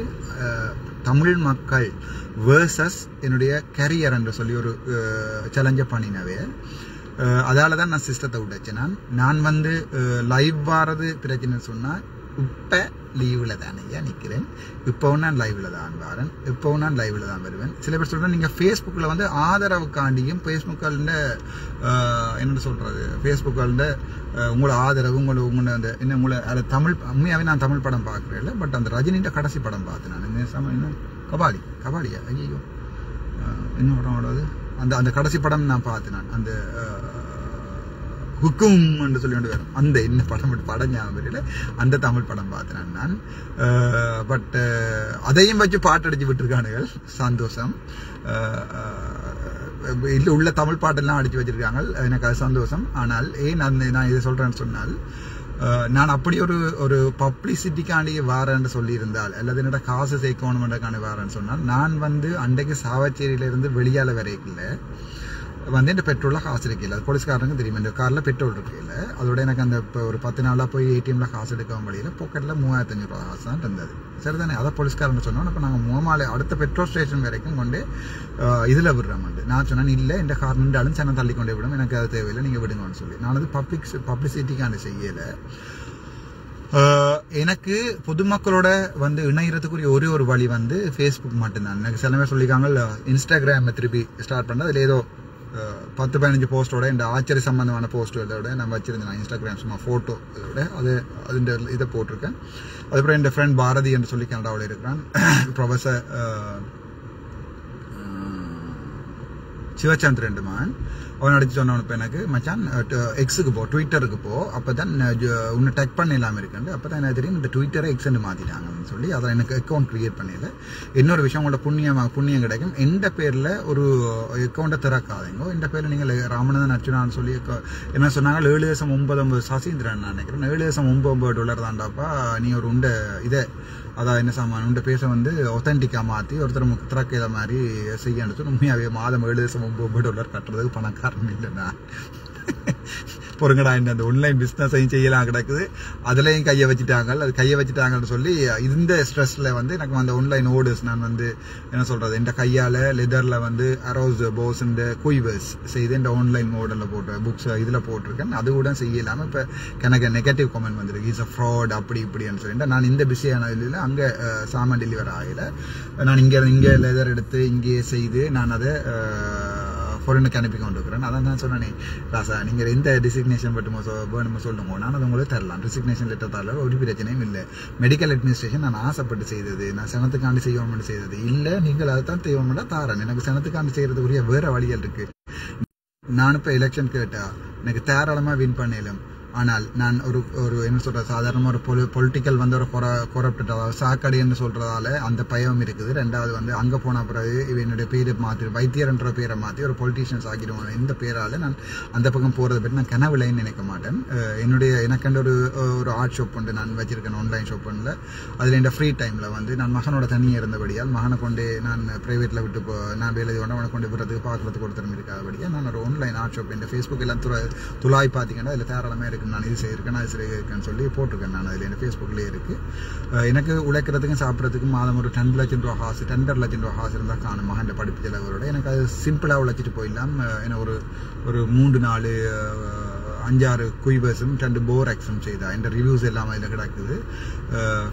தமிழ் மக்கள் வேர்சஸ் என்னுடைய கரியர் என்று சொல்லி ஒரு சேலஞ்சை பண்ணினவே. அதால தான் நான் சிஸ்டத்தை விட்டேன். நான் வந்து லைவ் வாரது பிரச்சனைன்னு சொன்னால் இப்போ லீவில் தானேயா நிற்கிறேன். இப்போவும் நான் லைவில் தான் வரேன். இப்போவும் நான் லைவில் தான் வருவேன். சில பேர் சொல்கிறேன், நீங்கள் ஃபேஸ்புக்கில் வந்து ஆதரவுக்காண்டியும் ஃபேஸ்புக்கில் என்னென்னு சொல்கிறது, ஃபேஸ்புக்கில் உங்களோட ஆதரவு உங்களோட அந்த என்ன உங்களை அது தமிழ் உண்மையாகவே நான் தமிழ் படம் பார்க்குறேன் இல்லை. பட் அந்த ரஜினிகிட்ட கடைசி படம் பார்த்தேன் நான். இன்னும் கபாலியா ஐயோ இன்னும் படம் அந்த கடைசி படம் நான் பார்த்தேன். நான் அந்த ஹுக்கும் என்று சொல்லி கொண்டு வரும் அந்த என்ன படம் ஞாபகம் இல்லை. அந்த தமிழ் படம் பார்த்தேன் நான். பட் அதையும் வச்சு பாட்டு அடிச்சு விட்டுருக்கானுகள். சந்தோஷம். இல்லை உள்ள தமிழ் பாட்டெல்லாம் அடிச்சு வச்சிருக்காங்க. எனக்கு அது சந்தோஷம். ஆனால் நான் இதை சொல்கிறேன்னு சொன்னால், நான் அப்படி ஒரு பப்ளிசிட்டிக்காண்டி வாரேன்னு சொல்லியிருந்தால், அல்லது என்னோட காசு சேர்க்கணுமென்றக்காண்டி வாரேன்னு சொன்னால், நான் வந்து அன்றைக்கு சாவச்சேரியிலேருந்து வெளியால் வரைக்கல வந்து இந்த பெட்ரோலில் காசு இருக்கையில், அது போலீஸ்காரனுக்கு தெரியும். இந்த காரில் பெட்ரோல் இருக்கையில் அதோட எனக்கு அந்த இப்போ ஒரு 10 நாளாக போய் ATMல காசு எடுக்க முடியல. பாக்கெட்டில் 3500 ரூபா காசு தான் இருந்தது. சரிதானே? அதை போலீஸ்காரன் சொன்னோம். இப்போ நாங்கள் மூமாலை அடுத்த பெட்ரோல் ஸ்டேஷன் வரைக்கும் கொண்டு இதில் விடுறோம்ட்டு. நான் சொன்னேன், இல்லை இந்த கார் நின்றாலும் சென்னை தள்ளி கொண்டே விடும், எனக்கு அது தேவையில்லை, நீங்கள் விடுங்கன்னு சொல்லி. நான் அது பப்ளிசிட்டிக்கான செய்யலை. எனக்கு பொதுமக்களோட வந்து இணையறதுக்குரிய ஒரு வழி வந்து ஃபேஸ்புக் மட்டும்தான். எனக்கு சில பேர் சொல்லியிருக்காங்க இன்ஸ்டாகிராமை திருப்பி ஸ்டார்ட் பண்ண, அதில் ஏதோ 10-15 போஸ்டோட இந்த ஆச்சரிய சம்பந்தமான போஸ்ட் இதோட நான் வச்சிருந்தேன். இன்ஸ்டாகிராம் சும்மா ஃபோட்டோ இதோட அதுன்ற இதை போட்டிருக்கேன். அதுக்கப்புறம் என் ஃப்ரெண்ட் பாரதி என்று சொல்லி கனடாவில் இருக்கிறான், ப்ரொஃபஸர் சிவச்சந்திரன் மான். அவன் அடிச்சு சொன்னவன் இப்போ எனக்கு மச்சான் எக்ஸுக்கு போ, ட்விட்டருக்கு போ, அப்போ தான் உன்னை டச் பண்ண இல்லாமல் இருக்குண்டு. அப்போ தான் எனக்கு தெரியும் இந்த ட்விட்டரை எக்ஸ்ன்னு மாற்றிட்டாங்கன்னு சொல்லி அதை எனக்கு அக்கௌண்ட் க்ரியேட் பண்ணிடல. இன்னொரு விஷயம், உங்களோட புண்ணியம் கிடைக்கும். எந்த பேரில் ஒரு அக்கௌண்ட்டை திறக்காதீங்க. இந்த பேரில் நீங்கள் ராமநாதன் அர்ச்சுனான்னு சொல்லி என்ன சொன்னாங்க, 7.99 சசீந்திரன் நான் நினைக்கிறேன், $7.99 தாண்டாப்பா நீ ஒரு உண்டை இதை அதான் என்ன சாமான் உண்டை பேச வந்து ஒத்தன்டிக்காக மாற்றி ஒருத்தர் திறக்க இதை மாதிரி செய்யன்னு சொல்லி உண்மையாகவே மாதம் $7.99 கட்டுறதுக்கு பணக்காரன் இல்லைண்ணா. பொருங்கடா, அந்த ஆன்லைன் பிஸ்னஸையும் செய்யலாம் கிடக்குது, அதுலேயும் கையை வச்சுட்டாங்க. அது கையை வச்சுட்டாங்கன்னு சொல்லி இந்த ஸ்ட்ரெஸ்ஸில் வந்து எனக்கு அந்த ஆன்லைன் ஓர்டர்ஸ் நான் வந்து என்ன சொல்கிறது, இந்த கையால் லெதரில் வந்து அரோஸ் போஸ் இந்த குய்வர்ஸ் செய்து இந்த ஆன்லைன் மோடலில் போட்டு புக்ஸ் இதில் போட்டிருக்கேன். அது கூட செய்யலாமல் இப்போ எனக்கு நெகட்டிவ் கமெண்ட் வந்துருக்கு, இஸ் அ ஃப்ராட் அப்படி இப்படின்னு சொல்லிட்டு நான் இந்த பிஸியான இதில் அங்கே சாமான் டெலிவரி ஆகலை. நான் இங்கே லெதர் எடுத்து இங்கேயே செய்து நான் அதை ஃபாரினுக்கு அனுப்பி கொண்டு இருக்கிறேன். அதான் நான் சொன்னேன், ராசா நீங்கள் எந்த டிசிக்னேஷன் பட்டுமோ வேணுமோ சொல்லுங்க, நான் அது உங்களுக்கு தரலாம். டிசிக்னேஷன் லெட்டர் தரல, ஒரு பிரச்சனையும் இல்லை. மெடிக்கல் அட்மினிஸ்ட்ரேஷன் நான் ஆசைப்பட்டு செய்தது, நான் சனத்துக்காண்டி செய்வோம்னு செய்தது இல்லை. நீங்கள் அதை தான் செய்வோம்னா தாரன், எனக்கு சனத்துக்காண்டி செய்கிறதுக்குரிய வேறு வழிகள் இருக்குது. நான் இப்போ எலெக்ஷன் கேட்டால் எனக்கு தாராளமாக வின் பண்ணலும். ஆனால் நான் ஒரு என்ன சொல்கிறது, சாதாரணமாக ஒரு பொலிட்டிக்கல் வந்து ஒரு கொரப்டட், அதாவது சாக்கடை என்று சொல்கிறதால அந்த பயம் இருக்குது. ரெண்டாவது வந்து அங்கே போன பிறகு என்னுடைய பேரை மாற்றி வைத்தியர்ன்ற பேரை மாற்றி ஒரு பொலிட்டீஷியன்ஸ் ஆகிடுவாங்க. இந்த பேரால் நான் அந்த பக்கம் போகிறத பற்றி நான் கனவுலைன்னு நினைக்க மாட்டேன். எனக்கண்டு ஒரு ஆர்ட் ஷாப் உண்டு, நான் வச்சுருக்கேன் ஆன்லைன் ஷாப் ஒன்றில். அதில் இந்த ஃப்ரீ டைமில் வந்து நான் மகனோட தனியாக இருந்தபடியால் மகனை கொண்டு நான் ப்ரைவேட்டில் விட்டு நான் வேலை கொண்டு அவனை கொண்டு போகிறதுக்கு பார்க்குறதுக்கு ஒருத்தரும் இருக்காதபடியாக நான் ஒரு ஆன்லைன் ஆர்ட் ஷாப் இந்த ஃபேஸ்புக் எல்லாம் துளாய் பார்த்தீங்கன்னா அதில் தாராளமாக இருக்குது. இருக்கும், நான் இது செய்யிருக்கேன் அது செய்யிருக்கேன்னு சொல்லி போட்டிருக்கேன். நான் அதில் எனக்கு ஃபேஸ்புக்லேயே இருக்குது. எனக்கு உழைக்கிறதுக்கும் சாப்பிட்றதுக்கும் மாதம் ஒரு 10 லட்சம் ரூபா காசு 2.5 லட்சம் ரூபா காசு இருந்தால் காணும் மகன் படிப்பு செலவோட. எனக்கு அது சிம்பிளாக உழைச்சிட்டு போயிடலாம். ஏன்னா ஒரு 3-4 5-6 குய்வர்ஸும் 2 போர் எக்ஸும் செய்தா இந்த ரிவ்யூஸ் எல்லாம் அதில் கிடக்குது.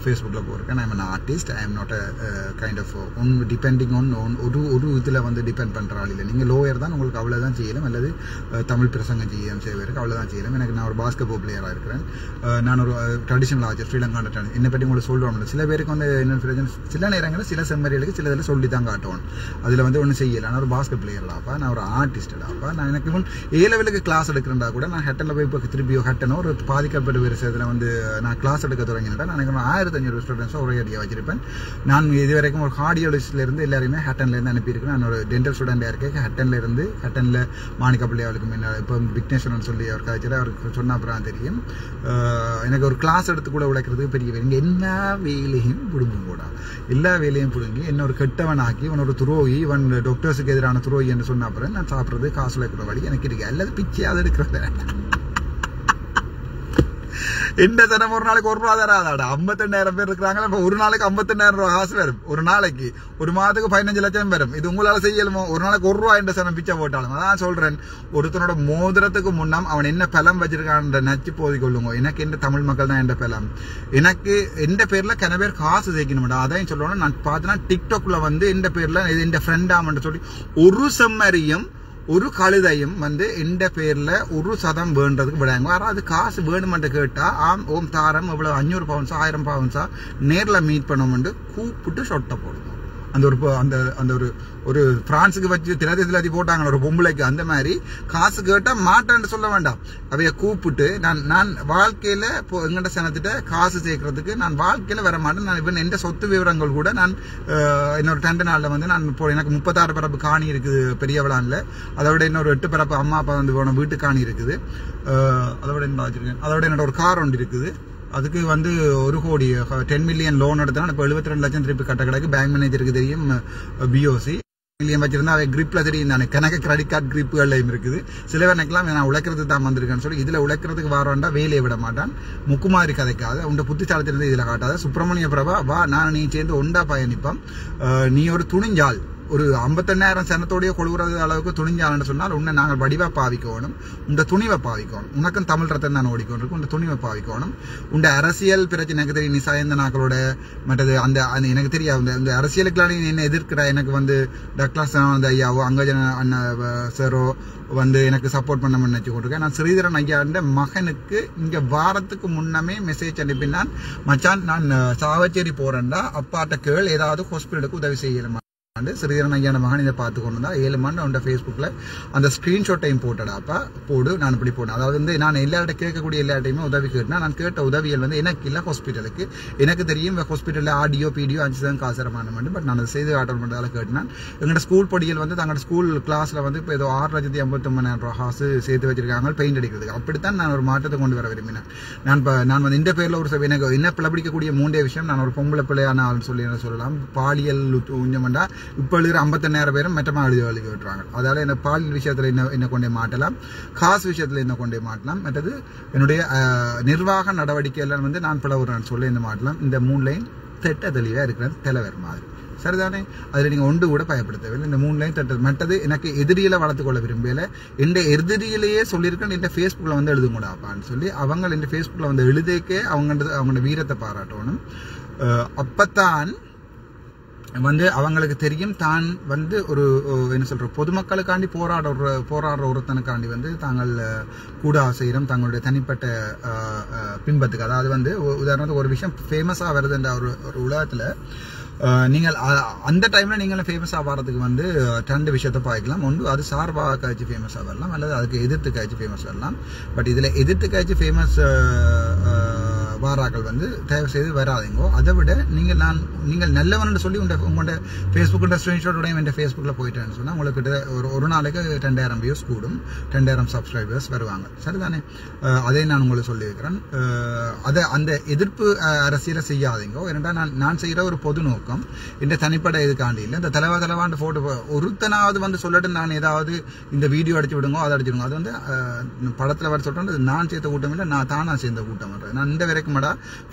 ஃபேஸ்புக்கில் போயிருக்கேன். I am artist, I am not kind of one depending on ஒரு இதில் வந்து டிபெண்ட் பண்ணுற ஆள் இல்லை. நீங்கள் லோயர் தான், உங்களுக்கு அவ்வளோதான் செய்யலாம், அல்லது தமிழ் பிரசங்கம் செய்வதற்கு அவ்வளோதான் செய்யலாம். எனக்கு நான் ஒரு பாஸ்கெட்பால் பிளேயராக இருக்கிறேன். நான் ஒரு ட்ரெடிஷனல் ஆச்சு ஸ்ரீலங்கான ட்ரெடிஷன். என்னை பற்றி உங்களுக்கு சொல்லுவாங்க. சில பேருக்கு வந்து என்ன பிரச்சனை, சில நேரங்களில் சில செம்மறிகளுக்கு சில இதில் சொல்லி தான் காட்டுவோம். அதில் வந்து ஒன்றும் செய்யலை. நான் ஒரு பாஸ்கெட் பிளேயர்லாப்பா, நான் ஒரு ஆர்டிஸ்டாப்பா. நான் எனக்கு இவன் A-லெவலுக்கு கிளாஸ் எடுக்கிறேன்டா கூட நான் ஹட்டனில் போய் இப்போ திருப்பியோ ஹட்டனோ ஒரு பாதிக்கப்பட்ட விவசாயத்தில் வந்து நான் கிளாஸ் எடுக்க தொடங்கினேன். நான் எனக்கு 1500 ஸ்டூடெண்ட்ஸாக ஒரே அடியாக வச்சிருப்பேன். நான் இது வரைக்கும் ஒரு கார்டியாலஜிஸ்ட்லேருந்து எல்லாருமே ஹட்டன்லேருந்து அனுப்பியிருக்கேன். நான் ஒரு டென்டல் ஸ்டூடெண்டாக இருக்கேன். ஹட்டனில் மாணிக்க பிள்ளையாளுக்கு முன்னால் இப்போ விக்னேஸ்வரன் சொல்லி அவர் காய்ச்சல் அவருக்கு சொன்ன அப்புறம் தெரியும். எனக்கு ஒரு கிளாஸ் எடுத்து கூட உழைக்கிறதுக்கு பெரிய வேலை. இங்கே எல்லா வேலையும் பிடுங்கும் கூட எல்லா வேலையும் பிடுங்கி என்ன ஒரு கெட்டவன் ஆக்கி இவன் ஒரு துரோகி, இவன் டாக்டர்ஸுக்கு எதிரான துரோகி என்று சொன்ன அப்புறம் நான் சாப்பிட்றது காசு உழைக்கிற வழி எனக்கு இருக்கு. அல்லது பிச்சையாவது எடுக்கிறது. எந்த தினம் ஒரு நாளைக்கு 1 ரூபா தராதாடா. 52,000 பேர் இருக்கிறாங்களா, இப்போ ஒரு நாளைக்கு 52,000 ரூபா காசு வரும். ஒரு நாளைக்கு ஒரு மாதத்துக்கு 15 லட்சம் வரும். இது உங்களால் செய்யலுமோ? ஒரு நாளைக்கு 1 ரூபா என்ற சனம் பிச்சை போட்டாலும். அதான் சொல்றேன், ஒருத்தனோட மோதிரத்துக்கு முன்னம் அவன் என்ன பலம் வச்சிருக்கான் நச்சு போதி கொள்ளுங்க. எனக்கு எந்த தமிழ் மக்கள் தான் எந்த பலம். எனக்கு எந்த பேர்ல கன பேர் காசு சேர்க்கணும்டா. அதையும் சொல்லணும். நான் பார்த்தேன்னா டிக்டாக்ல வந்து எந்த பேர்ல எந்த ஃப்ரெண்டாமன்னு சொல்லி ஒரு செம்மறியும் ஒரு கழுதையும் வந்து எந்த பேர்ல 1% வேண்டதுக்கு விடாங்க. யாராவது காசு வேணுமென்று கேட்டா ஓம் தாரம் எவ்வளவு 500 பவுன்ஸா 1000 பவுன்ஸா நேரில் மீட் பண்ணோம்னு கூப்பிட்டு சொட்டை போடுவோம். அந்த ஒரு பிரான்ஸுக்கு வச்சு தினதி போட்டாங்க ஒரு பொம்பளைக்கு. அந்த மாதிரி காசு கேட்டா மாட்டேன்னு சொல்ல வேண்டாம். அவைய கூப்பிட்டு நான் வாழ்க்கையில எங்கிட்ட சனத்திட்ட காசு சேர்க்கறதுக்கு நான் வாழ்க்கையில வர மாட்டேன். நான் இவன் எந்த சொத்து விவரங்கள் கூட நான் இன்னொரு 2 நாள்ல வந்து நான் எனக்கு 36 பரப்பு காணி இருக்குது பெரியவளான்ல. அதை விட இன்னொரு 8 பரப்பு அம்மா அப்பா வந்து போன வீட்டு காணி இருக்குது. அதை விட என்ன வச்சிருக்கேன். அதை விட என்னோட ஒரு கார் ஒன்று இருக்குது. அதுக்கு வந்து 1 கோடி 10 மில்லியன் லோன் எடுத்தா இப்போ 72 லட்சம் திருப்பி கட்ட கிடக்கு. பேங்க் மேனேஜருக்கு தெரியும். BOC மில்லியன் வச்சிருந்தா அவன் கிரிப்ல தெரியும் தானே. கணக்கு கிரெடிட் கார்டு கிரிப்புகள்லையும் இருக்குது. சில பேருக்கெல்லாம் நான் உழைக்கிறதுக்கு தான் வந்திருக்கேன்னு சொல்லி இதில் உழைக்கிறதுக்கு வாரண்டா வேலையை விட மாட்டான். முக்குமாரி கதைக்காத உண்ட புத்திசாலத்திலிருந்து இதில் காட்டாத. சுப்பிரமணிய பிரபா வா நான் நீ சேர்ந்து ஒண்டா பயணிப்போம். நீ ஒரு துணிஞ்சால் ஒரு 58,000 சனத்தோடைய கொழுவுறது அளவுக்கு துணிஞ்சாலன்னு சொன்னால் உன்னை நாங்கள் வடிவா பாவிக்கணும். உண்ட துணிவை பாவிக்கணும். உனக்கும் தமிழ் ரத்தம் தான் ஓடிக்கொண்டிருக்கும். உண்ட துணிவை பாவிக்கணும். உண்ட அரசியல் பிரச்சனை எனக்கு தெரியும். நீ சாயந்த நாக்களோட மற்றது அந்த எனக்கு தெரியாது. இந்த அரசியலுக்குலாம் நீ என்ன எதிர்க்கிற. எனக்கு வந்து டக்ளாஸ் அந்த ஐயாவோ அங்கஜன அண்ணா சாரோ வந்து எனக்கு சப்போர்ட் பண்ண நினைச்சு கொண்டிருக்கேன். நான் ஸ்ரீதரன் ஐயாண்ட மகனுக்கு இங்க வாரத்துக்கு முன்னமே மெசேஜ் அனுப்பினான். மச்சான் நான் சாவச்சேரி போறேன்டா, அப்பாட்ட கேள் ஏதாவது ஹாஸ்பிட்டலுக்கு உதவி செய்யணுமா. ஸ்ரீதரன் ஐயான மகன் இதை பார்த்து கொண்டு தான் 7 மணி அவன் ஃபேஸ்புக்கில் அந்த ஸ்க்ரீன்ஷாட்டையும் போட்டடாப்பா போடு. நான் இப்படி போனேன். அதாவது வந்து நான் எல்லார்ட்ட கேட்கக்கூடிய எல்லார்ட்டையுமே உதவி கேட்டேன்னா நான் கேட்ட உதவிகள் வந்து எனக்கு இல்லை ஹாஸ்பிட்டலுக்கு. எனக்கு தெரியும் ஹாஸ்பிட்டலில் ஆடியோ PDO 5 தான் காசரமான மட்டும். பட் நான் அதை செய்து ஆர்டர் பண்ணுறதால கேட்டேன். எங்களோட ஸ்கூல் படிகள் வந்து தங்களோட ஸ்கூல் கிளாஸில் வந்து இப்போ ஏதோ 6,59,000 ரூபா காசு சேர்த்து வச்சிருக்காங்க பெயிண்ட் அடிக்கிறதுக்கு. அப்படித்தான் நான் ஒரு மாற்றத்தை கொண்டு வர விரும்பினேன். நான் வந்து இந்த பேரில் ஒரு எனக்கு என்ன பிளப்பிடிக்கக்கூடிய 3 விஷயம். நான் ஒரு பொம்பளை பிள்ளையான ஆள்னு சொல்லலாம். பாலியல் ஊஞ்சமண்டா இப்போ எழுதுகிற 59,000 பேரும் மெட்டமாக எழுதி விட்டுறாங்க. அதால என்ன பாலியல் விஷயத்தில் என்ன கொண்டே மாட்டலாம், காசு விஷயத்தில் என்ன கொண்டே மாட்டலாம். மற்றது என்னுடைய நிர்வாக நடவடிக்கைகள் வந்து நான் பிளவுறேன் சொல்ல என்ன மாட்டலாம். இந்த 3 லைன் திட்ட தெளிவாக இருக்கிறேன் தலைவர் மாதிரி. சரிதானே? அதில் நீங்கள் ஒன்று கூட பயப்படுத்தவில்லை. இந்த 3 லைன் தட்டது. மற்றது எனக்கு எதிரியில வளர்த்துக்கொள்ள விரும்பல. எந்த எதிரியிலேயே சொல்லியிருக்கேன் என் ஃபேஸ்புக்கில் வந்து எழுதுங்கடாப்பான்னு சொல்லி அவங்க என் ஃபேஸ்புக்கில் வந்து எழுதக்கே அவங்களோட வீரத்தை பாராட்டணும். அப்பத்தான் வந்து அவங்களுக்கு தெரியும் தான் வந்து ஒரு என்ன சொல்ற பொதுமக்களுக்காண்டி போராடுற ஒருத்தனுக்காண்டி வந்து தாங்கள் கூட செய்கிறோம் தங்களுடைய தனிப்பட்ட பின்பத்துக்கு. அதாவது வந்து உதாரணத்துக்கு ஒரு விஷயம் ஃபேமஸாக வருதுன்ற ஒரு உலகத்தில் நீங்கள் அந்த டைம்ல நீங்களும் ஃபேமஸ் ஆகிறதுக்கு வந்து 2 விஷயத்தை பார்க்கலாம். ஒன்று அது சார்பாக காய்ச்சி ஃபேமஸாக வரலாம், அல்லது அதுக்கு எதிர்த்து காய்ச்சி ஃபேமஸ் வரலாம். பட் இதில் எதிர்த்து காய்ச்சி ஃபேமஸ் வாராக்கள் வந்து தயவு செய்து வராதிங்கோ. அதை விட நீங்கள் நல்லவன்னு சொல்லி உங்களோட ஃபேஸ்புக்கிட்ட ஸ்க்ரீன்ஷாட்டோடையும் என் ஃபேஸ்புக்கில் போயிட்டேன்னு சொன்னால் உங்களுக்கு ஒரு நாளைக்கு 2000 வியூஸ் கூடும், 2000 சப்ஸ்கிரைபர்ஸ் வருவாங்க. சரிதானே? அதை நான் உங்களுக்கு சொல்லியிருக்கிறேன். அதை அந்த எதிர்ப்பு அரசியலை செய்யாதீங்கோ. ஏன்னா நான் செய்கிற ஒரு பொது நோக்கம் இந்த தனிப்பட்ட இதுக்காண்டி இல்லை. இந்த தலைவாண்டு ஃபோட்டோ ஒருத்தனாவது வந்து சொல்லட்டு நான் ஏதாவது இந்த வீடியோ அடிச்சு விடுங்க, அதை அடிச்சுடுங்க. அது வந்து படத்தில் வர சொல்கிறேன், நான் சேர்த்த கூட்டம் இல்லை, நான் தானா சேர்ந்த கூட்டம் வர்றேன். நான் இந்த வரைக்கும்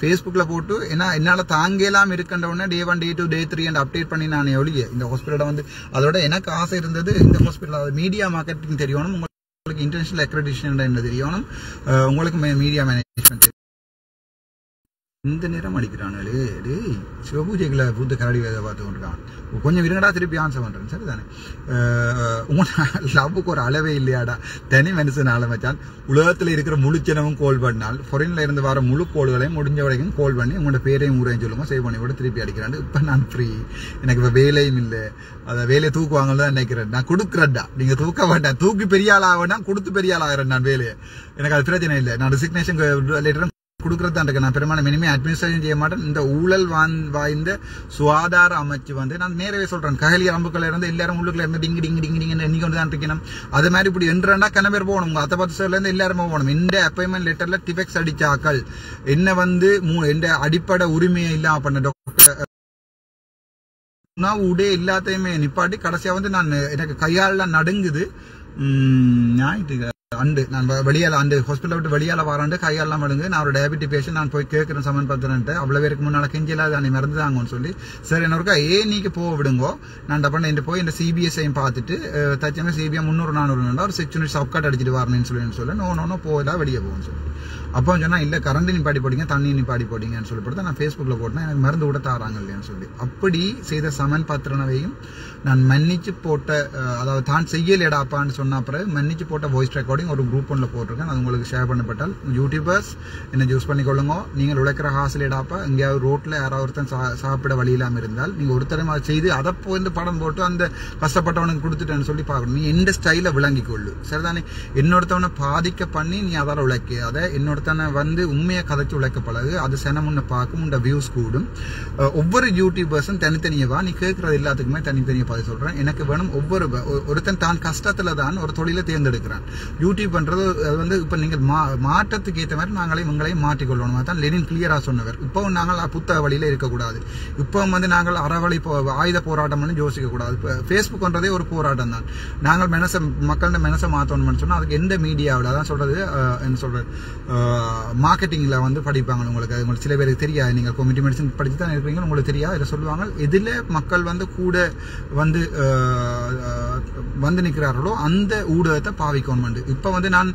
ஃபேஸ்புக்கில் போட்டு என்னால் தாங்கலாம் இருக்கின்ற உடனே Day 1 Day 2 Day 3 and update பண்ணி நான் ஒழிய இந்த ஹாஸ்பிட்டலை வந்து அதோட எனக்கு ஆசை இருந்தது இந்த ஹாஸ்பிட்டல் மீடியா மார்க்கெட்டிங் தெரியணும், உங்களுக்கு இன்டர்நேஷனல் அக்ரெடிட்டேஷன் என்ன தெரியணும், உங்களுக்கு மீடியா மேனேஜ்மெண்ட். இந்த நேரம் அடிக்கிறானே டேய் சிவபூஜைகளை பூத்த கரடி வேதை பார்த்து கொண்டிருக்கான். கொஞ்சம் விருங்கடா திருப்பி ஆன்சர் பண்ணுறேன். சரிதானே? உங்களோட லவ்வுக்கு ஒரு அளவே இல்லையாடா. தனி மனுஷன் ஆரம்பிச்சான். உலகத்தில் இருக்கிற முழு ஜனமும் கோல் பண்ணால் ஃபாரின்ல இருந்து வர முழு கோல்களையும் முடிஞ்ச வரைக்கும் கோல் பண்ணி உங்களோட பேரையும் ஊரையும் சொல்லுங்க, சேவ் பண்ணி கூட திருப்பி அடிக்கிறான். இப்போ நான் ஃப்ரீ, எனக்கு இப்போ வேலையும் இல்லை. அதை வேலையை தூக்குவாங்கன்னு தான் நினைக்கிறேன். நான் கொடுக்குறேன்டா, நீங்கள் தூக்க வேண்டாம். தூக்கி பெரிய ஆள் ஆவேன்னா கொடுத்து பெரிய ஆள் ஆகிறேன் நான் வேலையை. எனக்கு அது பிரச்சனை இல்லை. நான் ரிசிக்னேஷன் லெட்டர் கொடுக்கறதா இருக்கு. நான் பெரும்பாலும் இனிமே அட்மினிஸ்ட்ரேஷன் செய்ய மாட்டேன். இந்த ஊழல் வாய்ந்த சுகாதார அமைச்சு வந்து நான் நேரவே சொல்றேன், ககலி அம்புக்கள் இருந்து எல்லாரும் உள்ளுக்குள்ள இருந்து டிங்கு டிங்கு டிங்கு டிங்கு எண்ணி கொண்டு தான் இருக்கணும். அது மாதிரி இப்படி என்றா கன பேர் போகணும். உங்க அத்தை 10 இருந்து எல்லாருமே போகணும். இந்த அப்பாயின்மெண்ட் லெட்டர்ல டிஃபெக்ஸ் அடிச்சாக்கள் என்ன வந்து இந்த அடிப்படை உரிமையை இல்லாம பண்ண டாக்டர் உணவு உடே எல்லாத்தையுமே நிப்பாட்டி கடைசியா வந்து நான் எனக்கு கையாளெல்லாம் நடுங்குது. ஞாயிற்று அண்டு நான் வெளியால அந்த ஹாஸ்பிட்டல் விட்டு வெளியால வராண்டு கையாலாம் மடுங்க. நான் ஒரு டயபெட்டிக் பேஷண்ட், நான் போய் கேட்கிறேன் சமன் பத்திரன்ட்டு. அவ்வளவு பேருக்கு முன்னால கெஞ்சியெல்லாம் அன்னை மறந்துதாங்கன்னு சொல்லி சரி என்னொருக்கா நீக்கு போக விடுங்கோ. நான் டப்பண்ண இந்த போய் இந்த சிபிஎஸ்ஐயும் பார்த்துட்டு தச்சமே சிபிஎம் 300-400 ஒரு 6 யூனிட் சப்காட் அடிச்சுட்டு வரணும்னு சொல்லி நோ போதா வெளியே போகும்னு சொல்லி அப்போ சொன்னா இல்லை கரண்ட் நிப்பாடி போட்டீங்க, தண்ணி நிப்பாடி போட்டீங்கன்னு சொல்லி போட்டு நான் ஃபேஸ்புக்கில் போட்டேன். எனக்கு மருந்து கூட தாராங்க இல்லையான்னு சொல்லி அப்படி செய்த சமன் பத்திரனவையும் நான் மன்னிச்சு போட்ட, அதாவது தான் செய்யலடாப்பான்னு சொன்ன பிறகு மன்னிச்சு போட்ட வாய்ஸ் ரெக்கார்டிங் ஒரு குரூப் ஒன்றில் போட்டிருக்கேன். அது உங்களுக்கு ஷேர் பண்ணப்பட்டால் யூடியூபர்ஸ் என்ன யூஸ் பண்ணிக்கொள்ளுங்க. நீங்கள் உழைக்கிற ஹாஸ்லேடாப்பா எங்கேயாவது ரோட்டில் யாராவது ஒருத்தன் சாப்பிட வழி இல்லாமல் இருந்தால் நீங்கள் ஒருத்தரம் அதை செய்து அதை போய் படம் போட்டு அந்த கஷ்டப்பட்டவனுக்கு கொடுத்துட்டேன்னு சொல்லி பார்க்கணும். நீ எந்த ஸ்டைலை விளங்கிக் கொள்ளு. சரிதானே? என்னொருத்தவனை பாதிக்க பண்ணி நீ அதால் உழைக்க, அதை இன்னொருத்தனை வந்து உண்மையை கதைச்சு உழைக்க பழகு. அது சென முன்ன பார்க்கும், உண்ட வியூஸ் கூடும். ஒவ்வொரு யூடியூபர்ஸும் தனித்தனியவா நீ கேட்கறது எல்லாத்துக்குமே தனித்தனியாக பார்த்து சொல்கிறேன். எனக்கு வேணும் ஒருத்தன் தான் கஷ்டத்தில் தான் ஒரு தொழிலை தேர்ந்தெடுக்கிறான். யூடியூப் பண்றது அது வந்து இப்போ நீங்கள் மாற்றத்துக்கு ஏற்ற மாதிரி நாங்களையும் உங்களையும் மாற்றிக்கொள்ளணும். தான் லெனின் கிளியராக சொன்னவர். இப்போவும் நாங்கள் புத்தக வழியில் இருக்கக்கூடாது. இப்போவும் வந்து நாங்கள் அறவழி ஆயுத போராட்டம்னு யோசிக்கக்கூடாது. இப்போ ஃபேஸ்புக் பண்ணுறதே ஒரு போராட்டம் தான். நாங்கள் மக்களோட மனசை மாற்றணும்னு சொன்னால் அதுக்கு எந்த மீடியாவில் அதான் சொல்றது என்ன சொல்றது மார்க்கெட்டிங்கில் வந்து படிப்பாங்க. உங்களுக்கு சில பேருக்கு தெரியாது. நீங்கள் கம்யூனிட்டி மெடிசன் படித்து தான் இருக்கிறீங்க, உங்களுக்கு தெரியாது. இதை சொல்லுவாங்க எதில் மக்கள் வந்து கூட வந்து நிற்கிறார்களோ அந்த ஊடகத்தை பாவிக்கணும். இப்போ வந்து நான்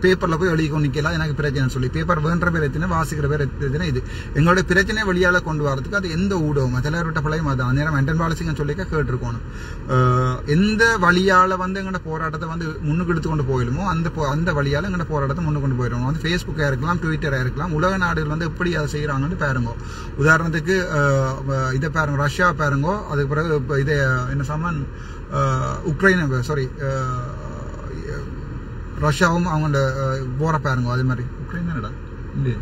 பேப்பரில் போய் எழுதிக்கொண்டு நிற்கலாம், எனக்கு பிரச்சனை சொல்லி பேப்பர் வேண்ட பேர் எத்தனை வாசிக்கிற பேர் எத்தனை இது எங்களுடைய பிரச்சனை வெளியால் கொண்டு வரதுக்கு அது எந்த ஊடகம் தலைவர்கிட்ட பழைய அது நேரம் மென்டன் பாலிசிங்கன்னு சொல்லிக்க கேட்டிருக்கணும். எந்த வழியால் வந்து எங்களோட போராட்டத்தை வந்து முன்னுக்கு எடுத்து கொண்டு போயிடுமோ அந்த வழியால் எங்களோட போராட்டத்தை முன்னுக்கு கொண்டு போயிடுவோம். வந்து ஃபேஸ்புக்காக இருக்கலாம், ட்விட்டராக இருக்கலாம். உலக நாடுகள் வந்து எப்படி அதை செய்கிறாங்கன்னு பாருங்க. உதாரணத்துக்கு இதை பாருங்க, ரஷ்யா பாருங்கோ. அதுக்கு பிறகு இதை என்ன சாமான் உக்ரைன் ரஷ்யாவும் அவங்க போற பாருங்க. அதே மாதிரி உக்ரைன் தானடா இல்லையே,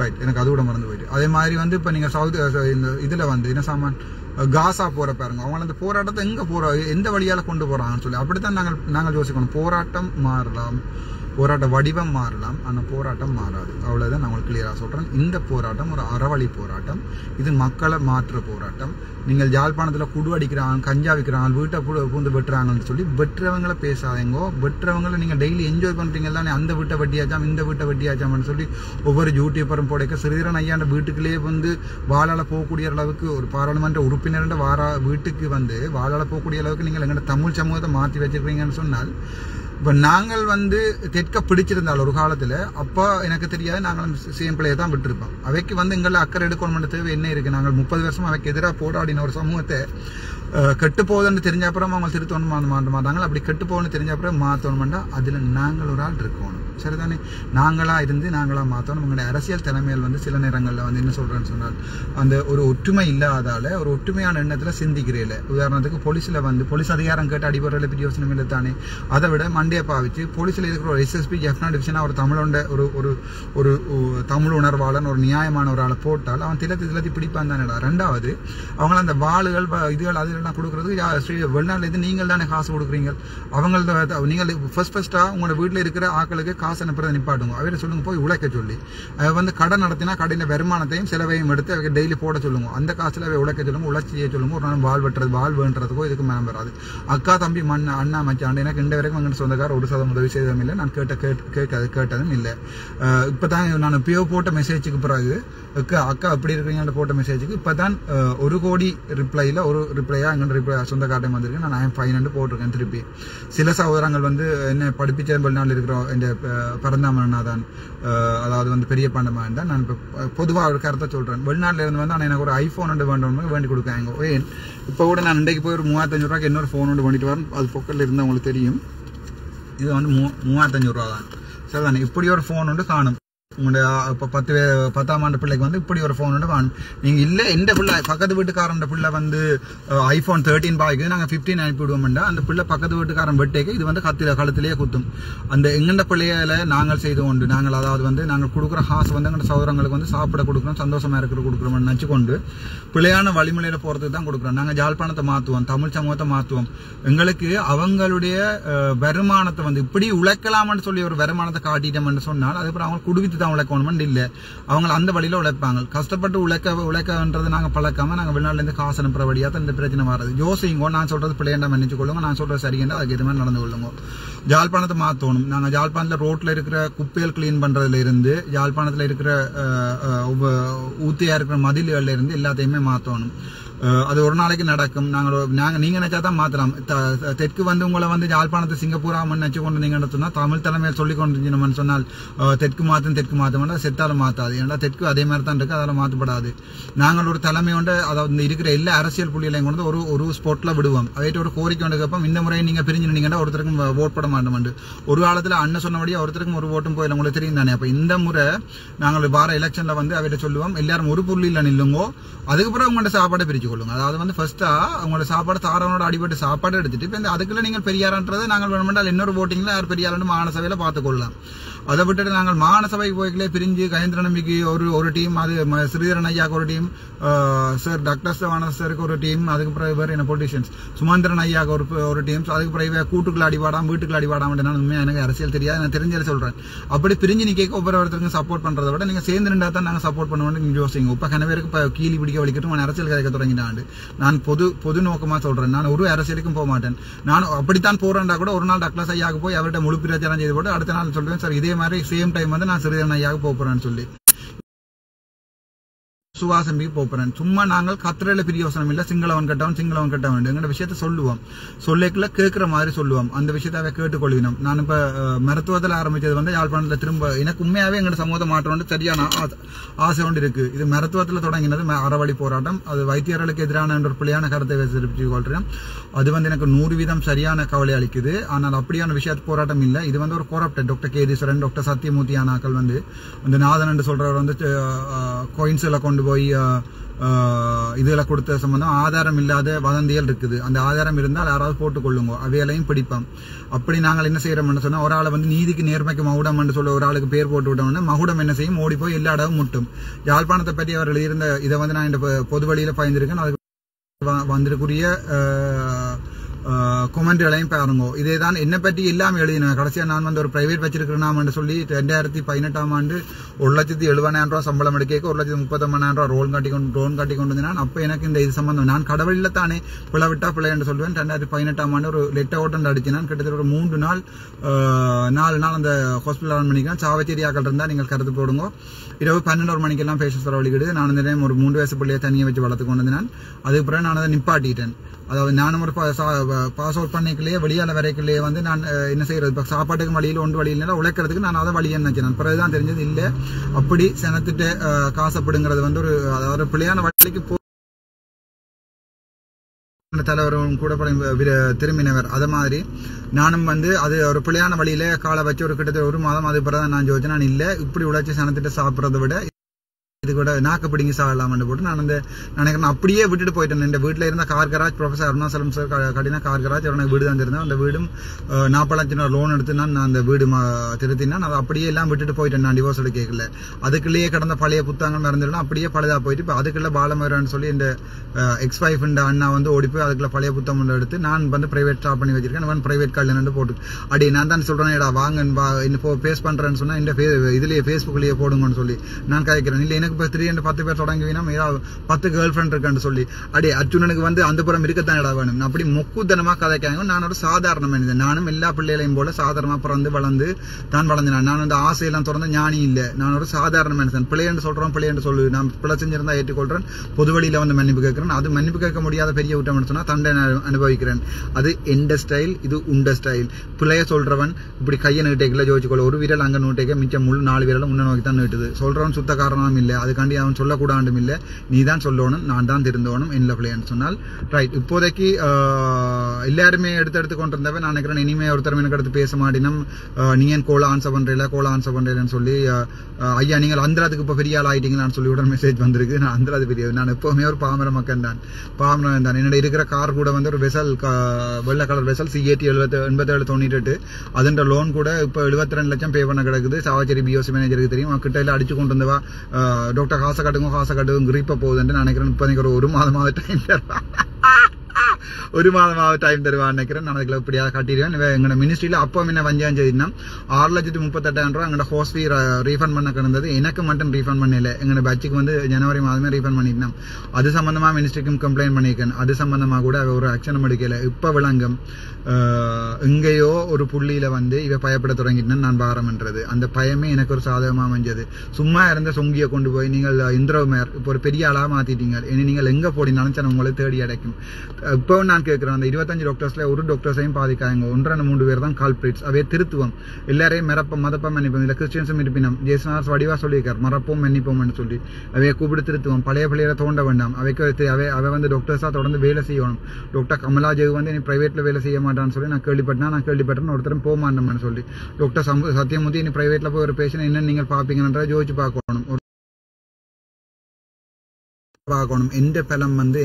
ரைட், எனக்கு அது கூட மறந்து போயிட்டு. அதே மாதிரி வந்து இப்போ நீங்கள் இந்த இதில் வந்து என்ன சாமான் காசா போற பாருங்க. அவங்க அந்த போராட்டத்தை எங்கே எந்த வழியால் கொண்டு போகிறாங்கன்னு சொல்லி அப்படித்தான் நாங்கள் யோசிக்கணும். போராட்டம் மாறலாம், போராட்ட வடிவம் மாறலாம், ஆனால் போராட்டம் மாறாது. அவ்வளோதான் நான் உங்களுக்கு கிளியராக சொல்கிறேன். இந்த போராட்டம் ஒரு அறவழி போராட்டம். இது மக்களை மாற்ற போராட்டம். நீங்கள் யாழ்ப்பாணத்தில் குடு அடிக்கிறாங்க, கஞ்சா விற்கிறாங்க, வீட்டை பூந்து வெட்டுறாங்கன்னு சொல்லி வெட்டுறவங்களை பேசாதீங்கோ. வெட்டுறவங்களை நீங்கள் டெய்லி என்ஜாய் பண்ணுறீங்க தானே. அந்த வீட்டை வெட்டியாச்சாம், இந்த வீட்டை வெட்டியாச்சாம்னு சொல்லி ஒவ்வொரு யூடியூபரும் போடைக்க சிறிதரன் ஐயாண்ட வீட்டுக்குள்ளேயே வந்து வாழால் போகக்கூடிய அளவுக்கு ஒரு பாராளுமன்ற உறுப்பினர்ன்ற வீட்டுக்கு வந்து வாழால் போகக்கூடிய அளவுக்கு நீங்கள் எங்களோட தமிழ் சமூகத்தை மாற்றி வச்சிருக்கீங்கன்னு சொன்னால், இப்போ நாங்கள் வந்து தெற்க பிடிச்சிருந்தால் ஒரு காலத்தில் அப்போ எனக்கு தெரியாது, நாங்கள் சேம் பிள்ளையை தான் விட்டுருப்போம். அவைக்கு வந்து எங்களை அக்கறை எடுக்கணும் தேவை என்ன இருக்குது. நாங்கள் 30 வருஷம் அவைக்கு எதிராக போராடின ஒரு சமூகத்தை கெட்டு போகுதுன்னு தெரிஞ்ச அப்புறம் அவங்க திருத்தணும் மாட்டாங்க. அப்படி கெட்டு போகணும்னு தெரிஞ்ச அப்புறம் மாற்றணும்னா அதில் நாங்கள் ஒரு ஆள் இருக்கணும். சரிதானே? நாங்களா இருந்து நாங்களா மாற்றணும். உங்களுடைய அரசியல் தலைமையில் வந்து சில நேரங்களில் வந்து என்ன சொல்கிறேன்னு சொன்னால் அந்த ஒரு ஒற்றுமை இல்லாதால ஒரு ஒற்றுமையான எண்ணத்தில் சிந்திக்கிறீங்கள. உதாரணத்துக்கு போலீஸில் வந்து போலீஸ் அதிகாரம் கேட்டு அடிபடுறதுல பெரிய யோசனை இல்லை தானே. அதை விட மண்டையை பாவிச்சு போலீஸில் இருக்கிற ஒரு எஸ்எஸ்பி ஜெஃப்னா டிவிஷனாக ஒரு தமிழோட ஒரு ஒரு ஒரு தமிழ் உணர்வாளன் ஒரு நியாயமான ஒரு ஆளை போட்டால் அவன் திலத்தி பிடிப்பான் தானேடா. ரெண்டாவது அவங்கள அந்த வாளுகள் இதுகள் அதெல்லாம் கொடுக்குறதுக்கு வெளிநாட்டிலேருந்து நீங்கள் தானே காசு கொடுக்குறீங்க. அவங்கள நீங்கள் ஃபர்ஸ்ட்டாக உங்களோட வீட்டில் இருக்கிற ஆக்களுக்கு காசு அனுப்புறதை நிப்பாட்டுங்க. அவரை சொல்லுங்க போய் உழைக்க சொல்லி வந்து கடை நடத்தினா கடையில் வருமானத்தையும் செலவையும் எடுத்து அவங்க டெய்லி போட சொல்லுங்க. அந்த காசுல அவை உழைக்க சொல்லுங்க, உழைச்சி செய்ய சொல்லுங்க. ஒரு நாள் வாழ் வேண்டுறதுக்கோ இதுக்கு மனம் வராது. அக்கா தம்பி அண்ணா மச்சான் எனக்கு இந்த வரைக்கும் எங்கள் சொந்தக்கார ஒரு சதம் உதவி செய்ததும் இல்லை. நான் கேட்டதும் இல்லை. இப்போ தான் நான் பியோ போட்ட மெசேஜுக்கு பிறகு அக்கா அப்படி இருக்கிறீங்கன்னு போட்ட மெசேஜுக்கு இப்போ தான் 1 கோடி ரிப்ளையில் ஒரு ரிப்ளையாக எங்கள் ரிப்ளை சொந்தக்காரட்டையும் வந்திருக்கு. நான் ஐஎம் ஃபைன் போட்டிருக்கேன். திருப்பி சில சகோதரங்கள் வந்து என்ன படிப்பிச்ச வெளிநாட்டில் இருக்கிற இந்த பரந்தாமனா தான், அதாவது வந்து பெரிய பாண்டமாக தான். நான் இப்போ பொதுவாக ஒரு கருத்தை சொல்கிறேன். வெளிநாட்டில் இருந்து வந்து ஆனால் எனக்கு ஒரு ஐஃபோன் வேண்டும் வேண்டி கொடுக்காங்க. ஏன் இப்போ கூட நான் இன்றைக்கு போய் ஒரு 3500 ரூபாய்க்கு இன்னொரு ஃபோன் ஒன்று பண்ணிட்டு வரேன். அது பொக்கலில் இருந்து உங்களுக்கு தெரியும். இது வந்து 3500 ரூபா தான். சரி தானே? இப்படி ஒரு ஃபோன் ஒன்று காணும். உங்களுடைய இப்போ 10ஆம் ஆண்டு பிள்ளைக்கு வந்து இப்படி ஒரு ஃபோன் ஒன்று காணும். நீங்கள் இல்லை எந்த பிள்ளை பக்கத்து வீட்டுக்காரன் பிள்ளை வந்து ஐஃபோன் 13 பாய்க்கு நாங்கள் 15 அனுப்பி விடுவோம்டா. அந்த பிள்ளை பக்கத்து வீட்டுக்காரன் வெட்டேக்கு இது வந்து கழுத்திலேயே குத்தும். அந்த எங்கண்ட பிள்ளையில நாங்கள் செய்து கொண்டு நாங்கள் அதாவது வந்து நாங்கள் கொடுக்குற காசு வந்து எங்கள் சகோதரங்களுக்கு வந்து சாப்பிட கொடுக்குறோம், சந்தோஷமா இருக்கிற கொடுக்குறோம்னு நினச்சி கொண்டு பிள்ளையான வழிமுறையில் போகிறதுக்கு தான் கொடுக்குறோம். நாங்கள் ஜாழ்ப்பாணத்தை மாற்றுவோம், தமிழ் சமூகத்தை மாற்றுவோம். எங்களுக்கு அவங்களுடைய வருமானத்தை வந்து இப்படி உழைக்கலாம்னு சொல்லி ஒரு வருமானத்தை காட்டிட்டோம்னு சொன்னால் அதுக்கப்புறம் அவங்க குடுவித்து தான் உழைக்கணும்னு இல்லை. அவங்க அந்த வழியில் உழைப்பாங்க. கஷ்டப்பட்டு உழைக்கன்றது நாங்கள் பழக்காம நாங்கள் வெளிநாட்டிலேருந்து காசு அனுப்புற வழியாக தான் இந்த பிரச்சனை வராது. யோசிங்கோ, நான் சொல்றது பிள்ளையண்டா மன்னிச்சு கொள்ளுங்க, நான் சொல்றது சரியா அதுக்கு எது மாதிரி நடந்து கொள்ளுங்க. ஜாழ்ப்பாணத்தை மாற்றணும். நாங்கள் ஜாழ்ப்பாணத்தில் ரோட்டில் இருக்கிற குப்பைகள் கிளீன் பண்ணுறதுல இருந்து ஜாழ்ப்பாணத்தில் இருக்கிற ஊத்தியா இருக்கிற மதில்கள்ல இருந்து எல்லாத்தையுமே மாற்றணும். அது ஒரு நாளைக்கு நடக்கும். நீங்க நினைச்சா தான் மாத்தலாம். தெற்கு வந்து உங்களை வந்து யாழ்ப்பாணத்தை சிங்கப்பூரா நினைச்சு கொண்டு நீங்க சொன்னா தமிழ் தலைமையில் சொல்லி கொண்டு சொன்னால் தெற்கு மாத்தம் செத்தாலும் மாத்தாது. ஏன்னா தெற்கு அதே மாதிரி தான் இருக்கு, அதெல்லாம் மாற்றப்படாது. நாங்கள் ஒரு தலைமை கொண்டு அதாவது இருக்கிற எல்லா அரசியல் புள்ளிகளையும் கொண்டு ஒரு ஸ்பாட்ல விடுவோம். அவையிட்ட ஒரு கோரிக்கை வந்ததுக்கப்புறம் இந்த முறை நீங்க பிரிஞ்சுனீங்கன்னா ஒருத்தருக்கும் ஓட் போட மாட்டோம். ஒரு காலத்துல அண்ணன் சொன்னபடியே ஒருத்தருக்கும் ஒரு ஓட்டும் போயில உங்களுக்கு தெரியும் தானே. அப்ப இந்த முறை நாங்கள் வார எலெக்ஷன்ல வந்து அவையிட்ட சொல்லுவோம் எல்லாரும் ஒரு புள்ளியில நில்லுங்கோ, அதுக்கப்புறம் உங்களோட சாப்பாடை பிரிச்சு கொள்ளுங்க. அதாவது வந்து ஃபர்ஸ்டா உங்களோட சாப்பாடு தாரவனோட அடிபட்டு சாப்பாடு எடுத்துட்டு இப்போ அதுக்குள்ள நீங்கள் பெரியாரன்றது நாங்கள் வேணுமென்றால் இன்னொரு ஓட்டிங்ல யார் பெரியாரன்னு மாகாண சபையில பார்த்துக்கொள்ளலாம். அதை விட்டுட்டு நாங்கள் மாகாண சபைக்கு போய்களே பிரிஞ்சு கஜேந்திர நம்பிக்கை ஒரு டீம், அது ஸ்ரீதரன் ஐயாவுக்கு ஒரு டீம், சார் டாக்டர் சிவானந்த சாருக்கு ஒரு டீம், அதுக்கு பிறகு வேறு என்ன பொலிட்டிஷியன்ஸ் சுமந்திரன் ஐயாவுக்கு ஒரு டீம், அதுக்கு பிறகு கூட்டுக்குள்ள அடிவாடாம வீட்டுக்குள்ள அடிவாடாம உண்மையாக எனக்கு அரசியல் தெரியாது, நான் தெரிஞ்சதை சொல்றேன். அப்படி பிரிஞ்சு நீ கேட்க ஒவ்வொருத்தருக்கும் சப்போர்ட் பண்றதை விட நீங்க சேர்ந்து நின்றா தான் நாங்கள் சப்போர்ட் பண்ணுவோம். நீங்க யோசிங்க. இப்ப கனவேருக்கு இப்போ கீழி பிடிக்க வலிக்கட்டும் அரசியல் கதைக்க தொடங்கினாண்டு. நான் பொது நோக்கமா சொல்றேன். நான் ஒரு அரசியலுக்கும் போக மாட்டேன். நான் அப்படித்தான் போறேன்டா கூட ஒரு நாள் டாக்டர் ஐயாவுக்கு போய் அவர்கிட்ட முழு பிரச்சாரம் செய்து போட்டு அடுத்த நாள் சொல்றேன் சார் இதே மாதிரி சேம் டைம் வந்து நான் சிறிதரன் ஐயாவுக்கு போறேன்னு சொல்லி சுவாசம்பிக்கு போறேன். சும்மா நாங்கள் கத்திரையில பிரியோசனம் இல்லை. சிங்களவன் கட்டவன் எங்கட விஷயத்த சொல்லுவோம். சொல்லிக்கல கேட்கிற மாதிரி சொல்லுவோம். அந்த விஷயத்த கேட்டுக்கொள்வினோம். நான் இப்ப மருத்துவத்தில் ஆரம்பிச்சது வந்து யாழ்ப்பாணத்துல திரும்ப எனக்கு உண்மையாவே எங்கட சமூகத்தை மாற்றம் சரியான ஆசை கொண்டு இருக்கு. இது மருத்துவத்தில் தொடங்கினது அறவழி போராட்டம். அது வைத்தியர்களுக்கு எதிரான ஒரு பிள்ளையான கருத்தை தெரிவித்து கொள்றேன். அது வந்து எனக்கு 100% சரியான கவலை அளிக்குது. ஆனால் அப்படியான விஷயத்து போராட்டம் இல்லை. இது வந்து ஒரு கோரப்டட் டாக்டர் கேதீஸ்வரன், டாக்டர் சத்தியமூர்த்தி ஆனாக்கள் வந்து இந்த நாதன் என்று சொல்றவர் வந்து கோயின்ஸ்ல கொண்டு போய் இதுல கொடுத்த சம்பந்தம் ஆதாரம் இல்லாத வதந்திகள் இருக்குது. அந்த ஆதாரம் இருந்தால் யாராவது போட்டுக்கொள்ளுங்க, அவையலையும் பிடிப்பான். அப்படி நாங்கள் என்ன செய்யறோம்னு சொன்னா ஒரு ஆளை வந்து நீதிக்கு நேர்மைக்கு மகுடம் என்று சொல்ல ஒரு ஆளுக்கு பேர் போட்டு விட்டோம்னா மகுடம் என்ன செய்யும், ஓடி போய் எல்லா இடமும் முட்டும். யாழ்ப்பாணத்தை பற்றி அவர் எழுதியிருந்த இதை வந்து நான் இந்த பொது வழியில பயந்துருக்கேன். அதுக்கு வந்திருக்குரிய கொமெண்ட்களையும் பாருங்க. இதே தான் என்னை பற்றி எல்லாமே எழுதினேன். கடைசியாக நான் வந்து ஒரு பிரைவேட் வச்சிருக்கிறேன் சொல்லி 2018ஆம் ஆண்டு 1,70,000 ரூபா சம்பளம் எடுக்க 1,39,000 ரூபா ரோன் காட்டி கொண்டு வந்தேன். அப்போ எனக்கு இந்த இது சம்பந்தம் நான் கடவுளில் தானே பிள்ளை விட்டா பிள்ளை என்று சொல்லுவேன். 2018ஆம் ஆண்டு ஒரு லெட்டர் ஓட்டம் அடிச்சினான். கிட்டத்தட்ட ஒரு 4 நாள் அந்த ஹாஸ்பிட்டல் ரன் பண்ணிக்கலாம். சாவச்சேரியாக்கள் இருந்தால் நீங்கள் கருத்து போடுங்க. இரவு 12 மணிக்கெல்லாம் பேஷன்ஸ் வரவழிக்கிடுது. நான் இந்த டைம் ஒரு 3 வயசு பிள்ளையை தனியாக வச்சு வளர்த்து கொண்டு வந்தேன். அதுக்கு பிறகு நான் அதை நிப்பாட்டிட்டேன். அதாவது நானும் ஒரு பாஸ் அவுட் பண்ணிக்கலையே வெளியால வரைக்கலையே வந்து நான் என்ன செய்யறது, இப்போ சாப்பாட்டுக்கு வழியில் ஒன்று வழியில் உழைக்கிறதுக்கு நான் அதை வழியை நினைச்சேன். பிறகுதான் தெரிஞ்சது இல்லை அப்படி செனத்துட்டு காசப்படுங்கிறது வந்து ஒரு அதாவது பிள்ளையான வழிக்கு தலைவரும் கூட திரும்பினவர். அது மாதிரி நானும் வந்து அது ஒரு பிள்ளையான வழியில காலை வச்சு ஒரு கிட்டத்தட்ட ஒரு மாதம் அது பிறகு நான் ஜோதிச்சேன். நான் இல்லை இப்படி உழைச்சி சனத்திட்டு சாப்பிட்றத விட இது கூட நாக்கு பிடிங்கி சாடலாம்னு போட்டு நான் அந்த நினைக்கிறேன் அப்படியே விட்டுட்டு போயிட்டேன். இந்த வீட்டில் இருந்த car garage professor Arunachalam sir கட்டினா கார் கராஜ் அவனுக்கு வீடு தந்திருந்தேன். அந்த வீடும் 40 லட்சம் லோன் எடுத்து நான் அந்த வீடு திருத்தினான். அதை அப்படியே எல்லாம் விட்டுட்டு போயிட்டேன். நான் டிவோர்ஸ் கேட்கல. அதுக்குள்ளேயே கடந்த பழைய புத்தகங்கள் மறந்துடலாம். அப்படியே பழையதா போயிட்டு இப்போ அதுக்குள்ள பாலமேரான்னு சொல்லி இந்த எக்ஸ்-வைஃப் அண்ணா வந்து ஓடி போய் அதுக்குள்ள பழைய புத்தகம் எடுத்து நான் வந்து பிரைவேட் ஸ்டாப் பண்ணி வச்சிருக்கேன். நான் பிரைவேட் கார்டில் போட்டு அடி நான் தான் சொல்றேன் ஏடா வாங்க இப்போ பேஸ் பண்றேன்னு சொன்னா இந்த இதுலயே ஃபேஸ்புக்லயே போடுங்கன்னு சொல்லி நான் கேட்கிறேன். இல்லை எனக்கு இப்போ 3-10 பேர் தொடங்குவீனா 10 கேர்ள் ஃப்ரெண்ட் இருக்கான்னு சொல்லி அடி அர்ஜுனனுக்கு வந்து அந்த புறம் இருக்கத்தான் இடம் வேணும். அப்படி மொக்குத்தனமா கதைக்காங்க. நான் ஒரு சாதாரண மனிதன். நானும் எல்லா பிள்ளைகளையும் போல சாதாரணமா பிறந்து வளர்ந்து தான் வளர்ந்தேன். நான் அந்த ஆசையெல்லாம் திறந்த ஞானி இல்லை. நான் ஒரு சாதாரண மனிதன். பிள்ளைன்னு சொல்றோம் பிள்ளைன்னு சொல்லு. நான் பிள்ளை செஞ்சிருந்தா ஏற்றுக்கொள்றேன். பொது வழியில வந்து மன்னிப்பு கேட்கிறேன். அது மன்னிப்பு கேட்க முடியாத பெரிய குற்றம் சொன்னா தண்டை அனுபவிக்கிறேன். அது எந்த ஸ்டைல், இது உண்ட ஸ்டைல். பிள்ளைய சொல்றவன் இப்படி கையை நீட்டைக்குள்ள ஜோதிச்சுக்கொள்ள ஒரு விரல் அங்க நீட்டைக்க மிச்சம் முழு 4 விரலும் முன்ன நோக்கி தான் நீட்டுது. சொல்றவன் சுத்த காரணம் இல்லை. அதுக்காண்டி அவன் சொல்லக்கூடாண்டும் இல்லை. நீ தான் சொல்லணும், நான் தான் திருந்தோணும் என்ன பிள்ளைன்னு சொன்னால் ரைட். இப்போதைக்கு எல்லாருமே எடுத்து கொண்டிருந்தவன் நான் நினைக்கிறேன் இனிமே ஒருத்தர் எனக்கு எடுத்து பேச மாட்டினம். நீ ஏன் கோல ஆன்சர் பண்றேன்னு சொல்லி ஐயா நீங்கள் அந்தராதுக்கு இப்போ பெரிய ஆள் ஆயிட்டீங்கன்னு சொல்லி உடனே மெசேஜ் வந்திருக்கு. நான் அந்தராது பெரிய நான் எப்பவுமே ஒரு பாமர மக்கள் தான். என்னோட இருக்கிற கார் கூட வந்து ஒரு வெசல் வெள்ளை கலர் வெசல் CAT 8798 அதுன்ற லோன் கூட இப்போ 72 லட்சம் பே பண்ண கிடக்குது. சாவச்சேரி BOC மேனேஜருக்கு தெரியும். கிட்ட அடிச்சு கொண்டு வந்தவா டாக்டர் காசை கட்டுங்க கிரீப்ப போகுதுன்னு நினைக்கிறேன். இப்போ ஒரு மாதமாவது டைம் டைம் தருவான்னு நினைக்கிறேன். நான் அதுக்குள்ள இப்படியா கட்டிடுவேன். எங்களோட மினிஸ்ட்ரியில அப்போ என்ன 5ஆம் தேதினா 6,38,000 ரூபா எங்களோட ஹோஸ் ஃபீ ரீஃபண்ட் பண்ண கிடந்தது. எனக்கு மட்டும் ரீஃபண்ட் பண்ணல. எங்களோட பேட்சுக்கு வந்து ஜனவரி மாதமே ரீஃபண்ட் பண்ணிட்டோம். அது சம்பந்தமா மினிஸ்ட்ரிக்கும் கம்ப்ளைண்ட் பண்ணியிருக்கேன். அது சம்பந்தமா கூட ஒரு ஆக்ஷனும் எடுக்கல. இப்ப விளங்கும் எங்கேயோ ஒரு புள்ளியில வந்து இவ பயப்பட தொடங்கிட்டேன்னு நான் பாரம்ன்றது. அந்த பயமே எனக்கு ஒரு சாதகமா அமைஞ்சது. சும்மா இருந்த சொங்கியை கொண்டு போய் நீங்கள் இந்திரவுமேர் இப்போ ஒரு பெரிய ஆளா மாத்திட்டீங்க. இனி நீங்கள் எங்க போடினாலும் உங்களை தேடி அடைக்கும். இப்போ நான் கேட்கிறேன் அந்த 25 டாக்டர்ஸ்ல ஒரு டாக்டர்ஸையும் பாதிக்காங்க. 1-3 பேர் தான் கால்பிரிட்ஸ். அவே திருத்துவம் எல்லாரையும் மதப்பம் மன்னிப்போம். இல்லை கிறிஸ்டியன்ஸும் இருப்பினம் ஜேசுநாத் வடிவா சொல்லியிருக்கார் மறப்போம் மன்னிப்போம்னு சொல்லி அவைய கூப்பிட்டு திருத்துவோம். பழைய பிள்ளைகளை தோண்ட வேண்டாம். அவை வந்து டாக்டர்ஸா தொடர்ந்து வேலை செய்யணும். டாக்டர் கமலா ஜெகு வந்து இனி பிரைவேட்ல வேலை செய்ய மாட்டான்னு சொல்லி நான் கேள்விப்பட்டேன். ஒருத்தரும் போக மாட்டோம்னு சொல்லி டாக்டர் சத்தியமூர்த்தி இனி பிரைவேட்ல போய் ஒரு பேஷண்ட் என்ன நீங்கள் பாப்பீங்கன்றதை யோசிச்சு பார்க்கணும். எந்த பலம் வந்து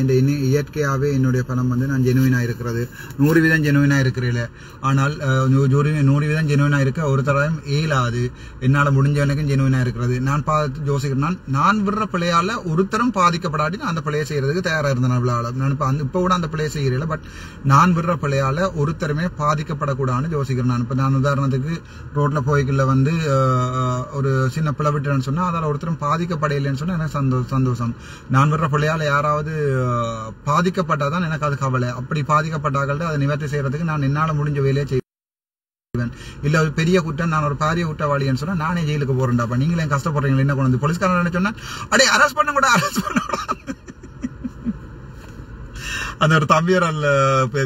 இயற்கையாகவே என்னுடைய பலம் வந்து நான் ஜெனுவினா இருக்கிறது 100% ஜெனுவினா இருக்கிறீங்கள. ஆனால் 100% ஜெனுவினா இருக்க ஒரு தரம் இயலாது. என்னால் முடிஞ்சவனுக்கும் ஜெனுவினா இருக்கிறது. நான் யோசிக்கிறேன் நான் விடுற பிள்ளையால ஒருத்தரும் பாதிக்கப்படாட்டி நான் அந்த பிள்ளையை செய்யறதுக்கு தயாராக இருந்தேன். நான் இப்போ கூட அந்த பிள்ளையை செய்கிறேன். பட் நான் விடுற பிள்ளையால ஒருத்தருமே பாதிக்கப்படக்கூடாதுன்னு யோசிக்கிறேன். நான் இப்போ நான் உதாரணத்துக்கு ரோட்ல போய்க்குள்ள வந்து ஒரு சின்ன பிள்ளை விட்டுறேன்னு சொன்னா அதில் ஒருத்தரும் பாதிக்கப்படையில்லைன்னு சொன்னா எனக்கு சந்தோஷம். நான் விடுற பிள்ளையால யாராவது பாதிக்கப்பட்டாதான் எனக்கு அது கவலை. அப்படி பாதிக்கப்பட்டார்கள் அதை நிவர்த்தி செய்யறதுக்கு நான் என்னால முடிஞ்ச வேலையை செய்வேன். இல்ல ஒரு பெரிய குற்றம் நான் ஒரு பாரிய குற்றவாளின்னு சொன்னா நானே ஜெயிலுக்கு போறேன்டாப்பா. நீங்களே கஷ்டப்படுறீங்களா என்ன கொண்டு போலீஸ்காரன் சொன்னா அடே அரெஸ்ட் பண்ண கூட அந்த ஒரு தம்பியர்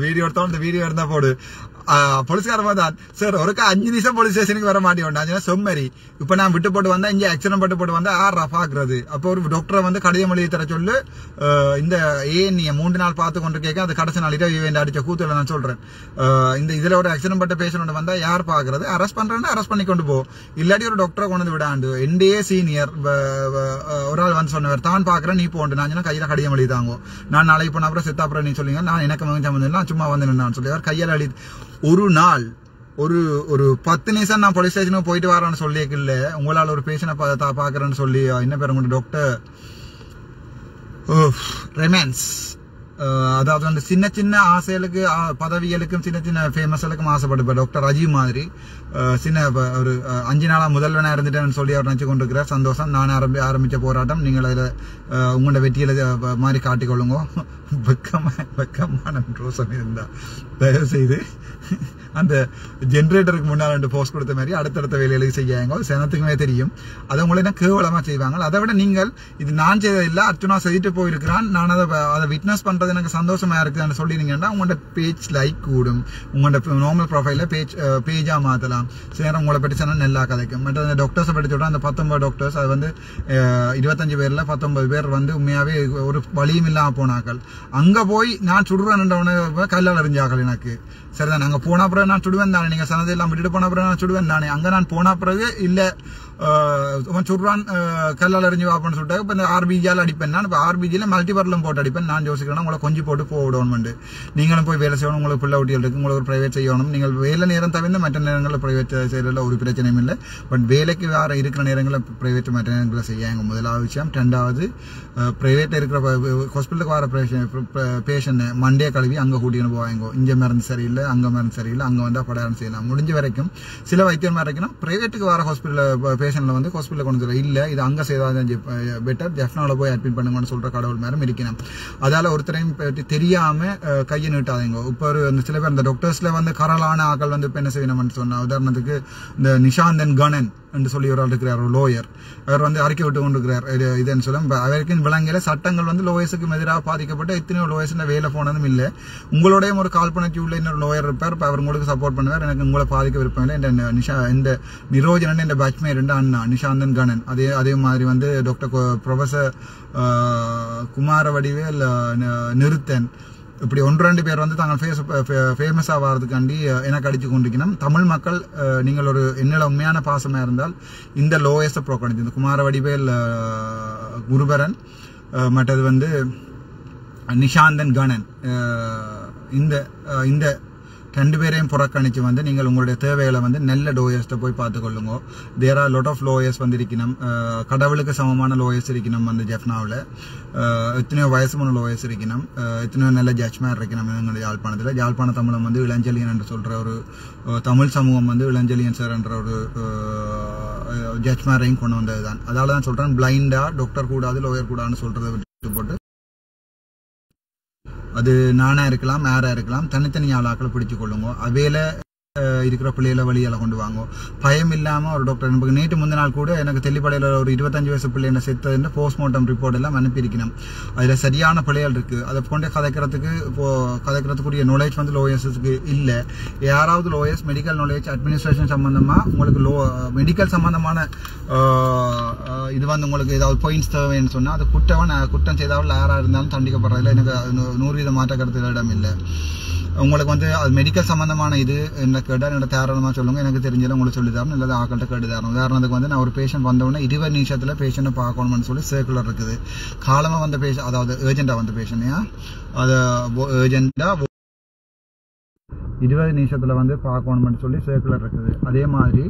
வீடியோ எடுத்தோம். இந்த வீடியோ இருந்தா போடு போலீஸ்காரமா தான் சார் ஒருக்கா 5 நிமிஷம் போலீஸ் ஸ்டேஷனுக்கு வர மாட்டேன் சொம்மரி. இப்ப நான் விட்டு போட்டு வந்தா இங்க ஆக்சிடென்ட் போட்டு வந்தா பாக்குறது. அப்போ ஒரு டாக்டரை வந்து கடிதம் எழுதி தர சொல்லு. இந்த நீ 3 நாள் பார்த்து கொண்டு கேட்க அது கடைசி நாள் இரவு அடிச்ச கூத்துல நான் சொல்றேன். இந்த இதுல ஒரு ஆக்சிடென்ட் பட்ட பேஷண்ட் வந்தா யார் பாக்குறது? அரெஸ்ட் பண்றேன்னா அரெஸ்ட் பண்ணி கொண்டு போ. இல்லாட்டி ஒரு டாக்டரை கொண்டு வந்து விடாண்டு என்டே சீனியர் ஒரு ஆள் வந்து சொன்னவர் தான் பாக்குறேன் நீ போண்டு நான் கையில கடிதம் எழுதி தாங்க. நான் நாளைக்கு போன அப்புறம் செத்தாப்புறம் நீ சொல்லுங்க நான் எனக்கு மகன் சம்பந்தம் சும்மா வந்து நான் சொல்லி அவர் கையால் எழுதி ஒரு நாள் ஒரு 10 நிமிஷம் நான் போலீஸ் ஸ்டேஷனுக்கு போயிட்டு வரேன்னு சொல்லியிருக்கல. உங்களால் ஒரு பேஷனை பாக்குறேன்னு சொல்லி என்ன பேர் உங்க டாக்டர் ரெமன்ஸ். அதாவது வந்து சின்ன சின்ன ஆசைகளுக்கு பதவிகளுக்கும் சின்ன சின்ன ஃபேமஸ்களுக்கும் ஆசைப்பட்டு டாக்டர் ராஜீவ் மாதிரி சின்ன ஒரு 5 நாளா முதல்வனா இருந்துட்டேன்னு சொல்லி அவர் நினைச்சு கொண்டிருக்கிறார். சந்தோஷம். நான் ஆரம்பிச்ச போராட்டம் நீங்கள் அதில் உங்களோட வெற்றியில மாதிரி காட்டிக்கொள்ளுங்க. வெக்கமான ரோசம் இருந்தா தயவு செய்து அந்த ஜென்ரேட்டருக்கு முன்னால் 2 போஸ்ட் கொடுத்த மாதிரி அடுத்தடுத்த வேலைகளுக்கு செய்யாங்க. சனத்துக்குமே தெரியும். அதை உங்களை தான் கேவலமா செய்வாங்க. அதை விட நீங்கள் இது நான் செய்ததில்லை அர்ச்சுனா செய்துட்டு போயிருக்கிறான். நான் அதை விட்னஸ் பண்றது பார்க்கறது எனக்கு சந்தோஷமா இருக்குன்னு சொல்லிருங்கன்னா உங்களோட பேஜ் லைக் கூடும், உங்களோட நார்மல் ப்ரொஃபைல பேஜா மாத்தலாம். சரி, உங்களை பற்றி சொன்னா நல்லா கதைக்கும். மற்ற அந்த டாக்டர்ஸை பற்றி சொல்றேன், அந்த 19 டாக்டர்ஸ் அது வந்து 25 பேர்ல 19 பேர் வந்து உண்மையாவே ஒரு வழியும் இல்லாம போனாக்கள். அங்க போய் நான் சுடுறேன் கல்லால் அறிஞ்சாக்கள் எனக்கு. சரிதான், அங்க போன பிறகு நான் சுடுவேன் தானே, நீங்க சனதெல்லாம் விட்டுட்டு போன பிறகு நான் சுடுவேன் தானே. அங்க நான் போன பிறகு இல்ல சுடுறான் கல்லால் அறிஞ்சு வாப்பன்னு சொல்லிட்டாங்க. இப்போ இந்த ஆர்பிஜியால் அடிப்பேன் நான். இப்போ ஆர்பிஜியில் மல்டிபர்லும் போட்டு அடிப்பேன். நான் யோசிக்கிறேன்னா உங்களை கொஞ்சம் போட்டு போடணும்ண்டு. நீங்களும் போய் வேலை செய்யணும், உங்களுக்கு பிள்ளை ஊட்டிகள் இருக்குது, உங்களுக்கு ஒரு ப்ரைவேட் செய்யணும். நீங்கள் வேலை நேரம் தவிர்த்து மற்ற நேரங்களில் ப்ரைவேட் செய்யறதுல ஒரு பிரச்சனையும் இல்லை. பட் வேலைக்கு வேறு இருக்கிற நேரங்களில் ப்ரைவேட் மற்ற நேரங்களில் செய்யாங்க. முதலாவது விஷயம். ரெண்டாவது, ப்ரைவேட்டில் இருக்கிற ஹாஸ்பிட்டலுக்கு வர பேஷண்ட் மண்டே கழுவி அங்கே கூட்டின்னு போவாங்க. இங்கே மருந்து சரியில்லை, அங்கே மருந்து சரியில்லை, அங்கே வந்தால் படம் செய்யலாம். முடிஞ்ச வரைக்கும் சில வைத்தியம் வரைக்கும் ப்ரைவேட்டுக்கு வர ஹாஸ்பிட்டலில் பேஷண்ட்ல வந்து ஹாஸ்பிட்டல் கொண்டு வந்து இல்லை, இது அங்கே செய்தால் பெட்டர், ஜெஃப்னாவில் போய் அட்மிட் பண்ணுங்கன்னு சொல்கிற கடவுள் மேலும் இருக்கணும். அதால் ஒருத்தரையும் பற்றி தெரியாமல் கையை நீட்டாதீங்க. இப்போ ஒரு சில பேர் இந்த டாக்டர்ஸில் வந்து கரலான ஆக்கள் வந்து இப்போ என்ன செய்யணும்னு சொன்னால், உதாரணத்துக்கு இந்த நிஷாந்தன் கணன் என்று சொல்லி ஒரு ஆள் இருக்கிறார், ஒரு லோயர். அவர் வந்து அறிக்கை விட்டு கொண்டிருக்கிறார். இதுன்னு சொல்ல அவருக்கு விளங்கல சட்டங்கள் வந்து லோயர்ஸுக்கு எதிராக பாதிக்கப்பட்ட எத்தனையோ லோயர்ஸ் வேலை போனதும் இல்லை. உங்களோடையும் ஒரு கால்பனச்சி உள்ள இன்னொரு லோயர் இருப்பார். இப்போ அவர் உங்களுக்கு சப்போர்ட் பண்ணுவார். எனக்கு உங்களை பாதிக்க விருப்பம் இல்லை. இந்த நிரோஜனன் இந்த பேட்ச்மே ரெண்டு அண்ணா நிஷாந்தன் கணன். அதே மாதிரி வந்து டாக்டர் ப்ரொஃபஸர் குமாரவடிவேல் நிறுத்தன், இப்படி 1-2 பேர் வந்து தாங்கள் ஃபேமஸ் ஆகிறதுக்காண்டி எனக்கு அடிச்சு கொண்டிருக்கணும். தமிழ் மக்கள் நீங்கள் ஒரு என்னில் உண்மையான பாசமாக இருந்தால் இந்த லோயஸ்ட்டை புறக்கணிச்சு, இந்த குமாரவடிவேல் குருபரன் மற்றது வந்து நிஷாந்தன் கணன், இந்த 2 பேரையும் புறக்கணிச்சு வந்து நீங்கள் உங்களுடைய தேவைகளை வந்து நல்ல லோயர்ஸ்ட்டை போய் பார்த்துக்கொள்ளுங்க. There are lot of lawyers வந்து இருக்கணும். கடவுளுக்கு சமமான லோயர்ஸ் இருக்கணும் வந்து ஜெஃப்னாவில். எத்தனையோ வயசுமான லோயர்ஸ் இருக்கணும், எத்தனையோ நல்ல ஜட்ஜ்மேன் இருக்கணும் எங்களுடைய யாழ்ப்பாணத்தில். யாழ்ப்பாண தமிழம் வந்து இளஞ்செழியன் என்று சொல்கிற ஒரு தமிழ் சமூகம் வந்து இளஞ்செழியன் சார் என்ற ஒரு ஜட்ஜ்மேரையும் கொண்டு வந்தது தான். அதால தான் சொல்கிறேன், பிளைண்டாக டாக்டர் கூடாது லோயர் கூடாதுன்னு சொல்கிறத விட்டு போட்டு அது நானா இருக்கலாம், யாரா இருக்கலாம், தனித்தனி ஆளாக்களை பிடிச்சு கொள்ளுங்க. அவையில இருக்கிற பிள்ளைகளை வழியால கொண்டு வாங்க. பயம் இல்லாம ஒரு டாக்டர். எனக்கு நேற்று முந்தின நாள் கூட எனக்கு தெல்லிப்படையில் ஒரு 25 வயசு பிள்ளைங்க செத்ததுன்னு போஸ்ட்மார்ட்டம் ரிப்போர்ட் எல்லாம் அனுப்பியிருக்கணும். அதுல சரியான பிள்ளைகள் இருக்கு. அதை கொண்டே கதைக்கிறதுக்குரிய நாலேஜ் வந்து லோயர்ஸுக்கு இல்லை. யாராவது லோயர்ஸ் மெடிக்கல் நாலேஜ் அட்மினிஸ்ட்ரேஷன் சம்பந்தமா உங்களுக்கு மெடிக்கல் சம்பந்தமான இது வந்து உங்களுக்கு ஏதாவது பாயிண்ட்ஸ் தேவைன்னு சொன்னா அது குற்றம் செய்தவர்கள் யாராக இருந்தாலும் தண்டிக்கப்படுறதுல எனக்கு 100% மாற்ற கருத்து இடம் இல்லை. உங்களுக்கு வந்து அது மெடிக்கல் சம்பந்தமான இது என்ன கேட்டால் என்னோட தாராளமாக சொல்லுங்க, எனக்கு தெரிஞ்சதை உங்களுக்கு சொல்லி தரணும், இல்லை ஆக்கள்கிட்ட கேட்டு தரணும். உதாரணத்துக்கு வந்து நான் ஒரு பேஷண்ட் வந்தவுடனே 20 நிமிஷத்தில் பேஷண்ட்டை பார்க்கணும்னு சொல்லி சர்க்குலர் இருக்குது. காலமாக வந்த பேஷண்ட், அதாவது ஏஜெண்டாக வந்த பேஷண்ட்யா, அது ஏஜெண்டாக 20 நிமிஷத்தில் வந்து பார்க்கணும்னு சொல்லி சர்க்குலர் இருக்குது. அதே மாதிரி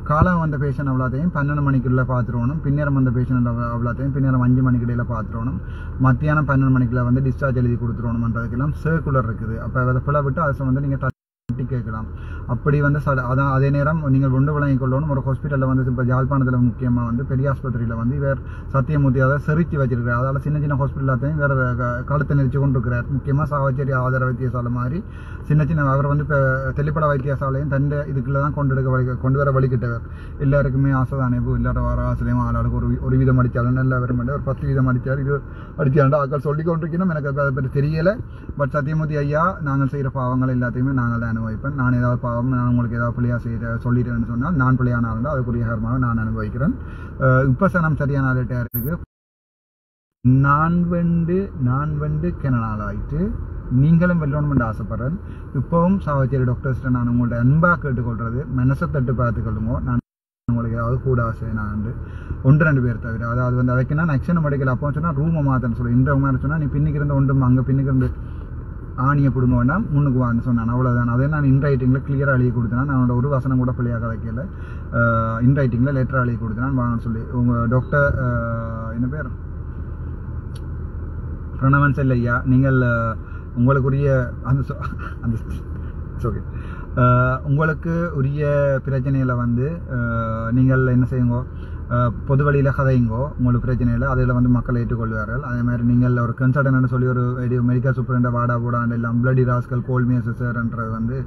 காலம் வந்த பேஷண்ட் அவ்வளோத்தையும் 12 மணிக்குள்ள பார்த்துருவணும். பின்னேரம் வந்த பேஷண்ட் அவ்வளோத்தையும் பின்னேரம் 5 மணிக்கு இடையில பார்த்துருவணும். மத்தியானம் 12 மணிக்குள்ள வந்து டிஸ்சார்ஜ் எழுதி கொடுத்துருவணும்ன்றதுக்கெல்லாம் சர்க்குலர் இருக்குது. அப்போ அதை பிள்ளை விட்டு அதை வந்து நீங்கள் தட்டி கேட்கலாம். அப்படி வந்து அதான் அதே நேரம் நீங்கள் ஒன்று விளங்கிக் கொள்ளணும். ஒரு ஹாஸ்பிட்டலில் வந்து இப்போ யாழ்ப்பாணத்தில் முக்கியமாக வந்து பெரிய ஆஸ்பத்திரியில் வந்து இவர் சத்தியமூர்த்தி அதை செரிச்சு வச்சிருக்கிறார். அதால் சின்ன சின்ன ஹாஸ்பிட்டலாத்தையும் வேறு கழுத்தை நெரிச்சு கொண்டு இருக்கிறார். முக்கியமாக சாவச்சேரி ஆதார வைத்தியசாலை மாதிரி சின்ன அவர் வந்து இப்போ தெல்லிப்பட வைத்தியசாலையும் தண்டை இதுக்குள்ளே தான் கொண்டு வர வழிகிட்டவர். எல்லாருக்குமே ஆசை தானே, இப்போ எல்லார வர ஆசிரியமாக ஆளாளுக்கு ஒரு வீதம் அடித்தாலும் நல்லா வர மாட்டேன், ஒரு 10 வீதம் அடித்தார், இது அடித்தாண்டா ஆக்கள் சொல்லி கொண்டிருக்கணும். எனக்கு அதை பற்றி தெரியலை. பட் சத்தியமூர்த்தி ஐயா, நாங்கள் செய்கிற பாவங்கள் எல்லாத்தையுமே நாங்கள் தான் அனுபவிப்பேன். நான் ஏதாவது பாவம் நான் உங்களுக்கு ஏதாவது பிள்ளையா சொல்லிட்டேன்னு சொன்னால் நான் பிள்ளையானாலும் அதுக்குரிய ஹர்மாவை நான் அனுபவிக்கிறேன். உபசனம் சரியான ஆளுட்டா இருக்கு. நான் வெண்டு கிணநாளாயிட்டு நீங்களும் வெல்லணும்னு ஆசைப்படுறேன். இப்பவும் சாவச்சேரி டாக்டர்ஸ்ட்ட நான் உங்கள்ட்ட அன்பாக கேட்டுக்கொள்றது, மனசை தட்டு பார்த்துக்கொள்ளுங்க. நான் உங்களுக்கு ஏதாவது கூட ஆசை நான் 1-2 பேர் தவிர, அதாவது வந்து அவைக்குன்னா நான் எக்ஷன் மெடிக்கல் அப்போ சொன்னால் ரூமை மாற்றன்னு சொல்லி இந்த மாதிரி சொன்னால் நீ பின்னிக்கு இருந்து ஒன்றும் அங்கே பின்னுக்கு இருந்து ஆணியை பிடுங்க வேண்டாம் முன்னுக்கு வான்னு சொன்னான். அவ்வளோதான். அதே நான் இன்ரைட்டிங்கில் கிளியராக எழுதி கொடுத்தேன். நான் ஒரு வசனம் கூட பிள்ளையாக வைக்கல. இன்ரைட்டிங்கில் லெட்டர் எழுதி கொடுத்தேன் வாங்கன்னு சொல்லி. உங்கள் டாக்டர் என்ன பேர் பிரணவன் செல்லையா, நீங்கள் உங்களுக்குரிய அந்த ஓகே உங்களுக்கு உரிய பிரச்சனையில் வந்து நீங்கள் என்ன செய்யுங்க, பொது வழியில் கதைங்கோ உங்களுக்கு பிரச்சனை இல்லை, அதில் வந்து மக்கள் ஏற்றுக்கொள்வார்கள். அதே மாதிரி நீங்கள் ஒரு கன்சல்டன்ட்னு சொல்லி ஒரு மெடிக்கல் சூப்பரண்ட வாடா போடாண்டு எல்லாம் பிளடி ராஸ்கல் கோல்மியஸ் சார்ன்றது வந்து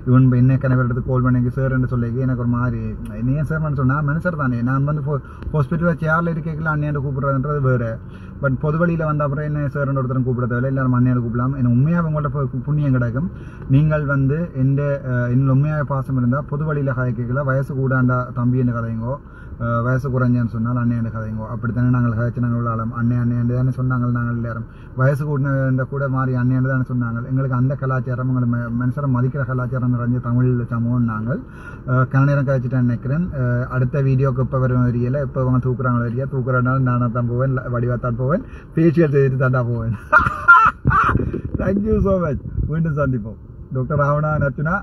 இவன் என்ன கனவெடுத்து கோல் பண்ணி சார்ன்னு சொல்லி எனக்கு ஒரு மாதிரி ஏன் சார்னு சொன்னால் மனுஷர் தானே. நான் வந்து ஹாஸ்பிட்டலில் சேரில் இருக்கல அண்ணியாண்டு கூப்பிட்றதுன்றது வேறு. பட் பொது வழியில் வந்த அப்புறம் என்ன சார்ன்னு ஒருத்தரும் கூப்பிட தேவையில்லை, எல்லாரும் அண்ணியாண்டு கூப்பிடலாம். என்ன உண்மையாக உங்கள்கிட்ட புண்ணியம் கிடைக்கும். நீங்கள் வந்து என்னோட உண்மையாக பாசம் இருந்தால் பொது வழியில் கதை கேட்கல, வயசு கூடாண்டா தம்பின்னு கதைங்கோ, வயசு குறைஞ்சன்னு சொன்னால் அண்ணையாண்டு கதைங்கோ. அப்படித்தானே நாங்கள் கதைச்சு நாங்கள் உள்ளாலும் அண்ணையாண்டு தானே சொன்னாங்க. நாங்கள் எல்லாரும் வயசு கூட்டின கூட மாறி அண்ணையாண்டு தானே சொன்னாங்க. எங்களுக்கு அந்த கலாச்சாரம் எங்களை மனுஷரை மதிக்கிற கலாச்சாரம் நிறைஞ்ச தமிழ் சமூகம். நாங்கள் கனநேரம் கழிச்சுட்டேன் நினைக்கிறேன். அடுத்த வீடியோக்கு இப்போ வரும் வரியல, இப்போ அவங்க தூக்குறாங்களோ வரியா, தூக்குறதுனால நானாக தான் போவேன், வடிவாத்தான் போவேன், ஃபேஷியல் செய்துட்டு தாண்டா போவேன். Thank you so much. மீண்டும் சந்திப்போம். டாக்டர் ராவணா நச்சுனா.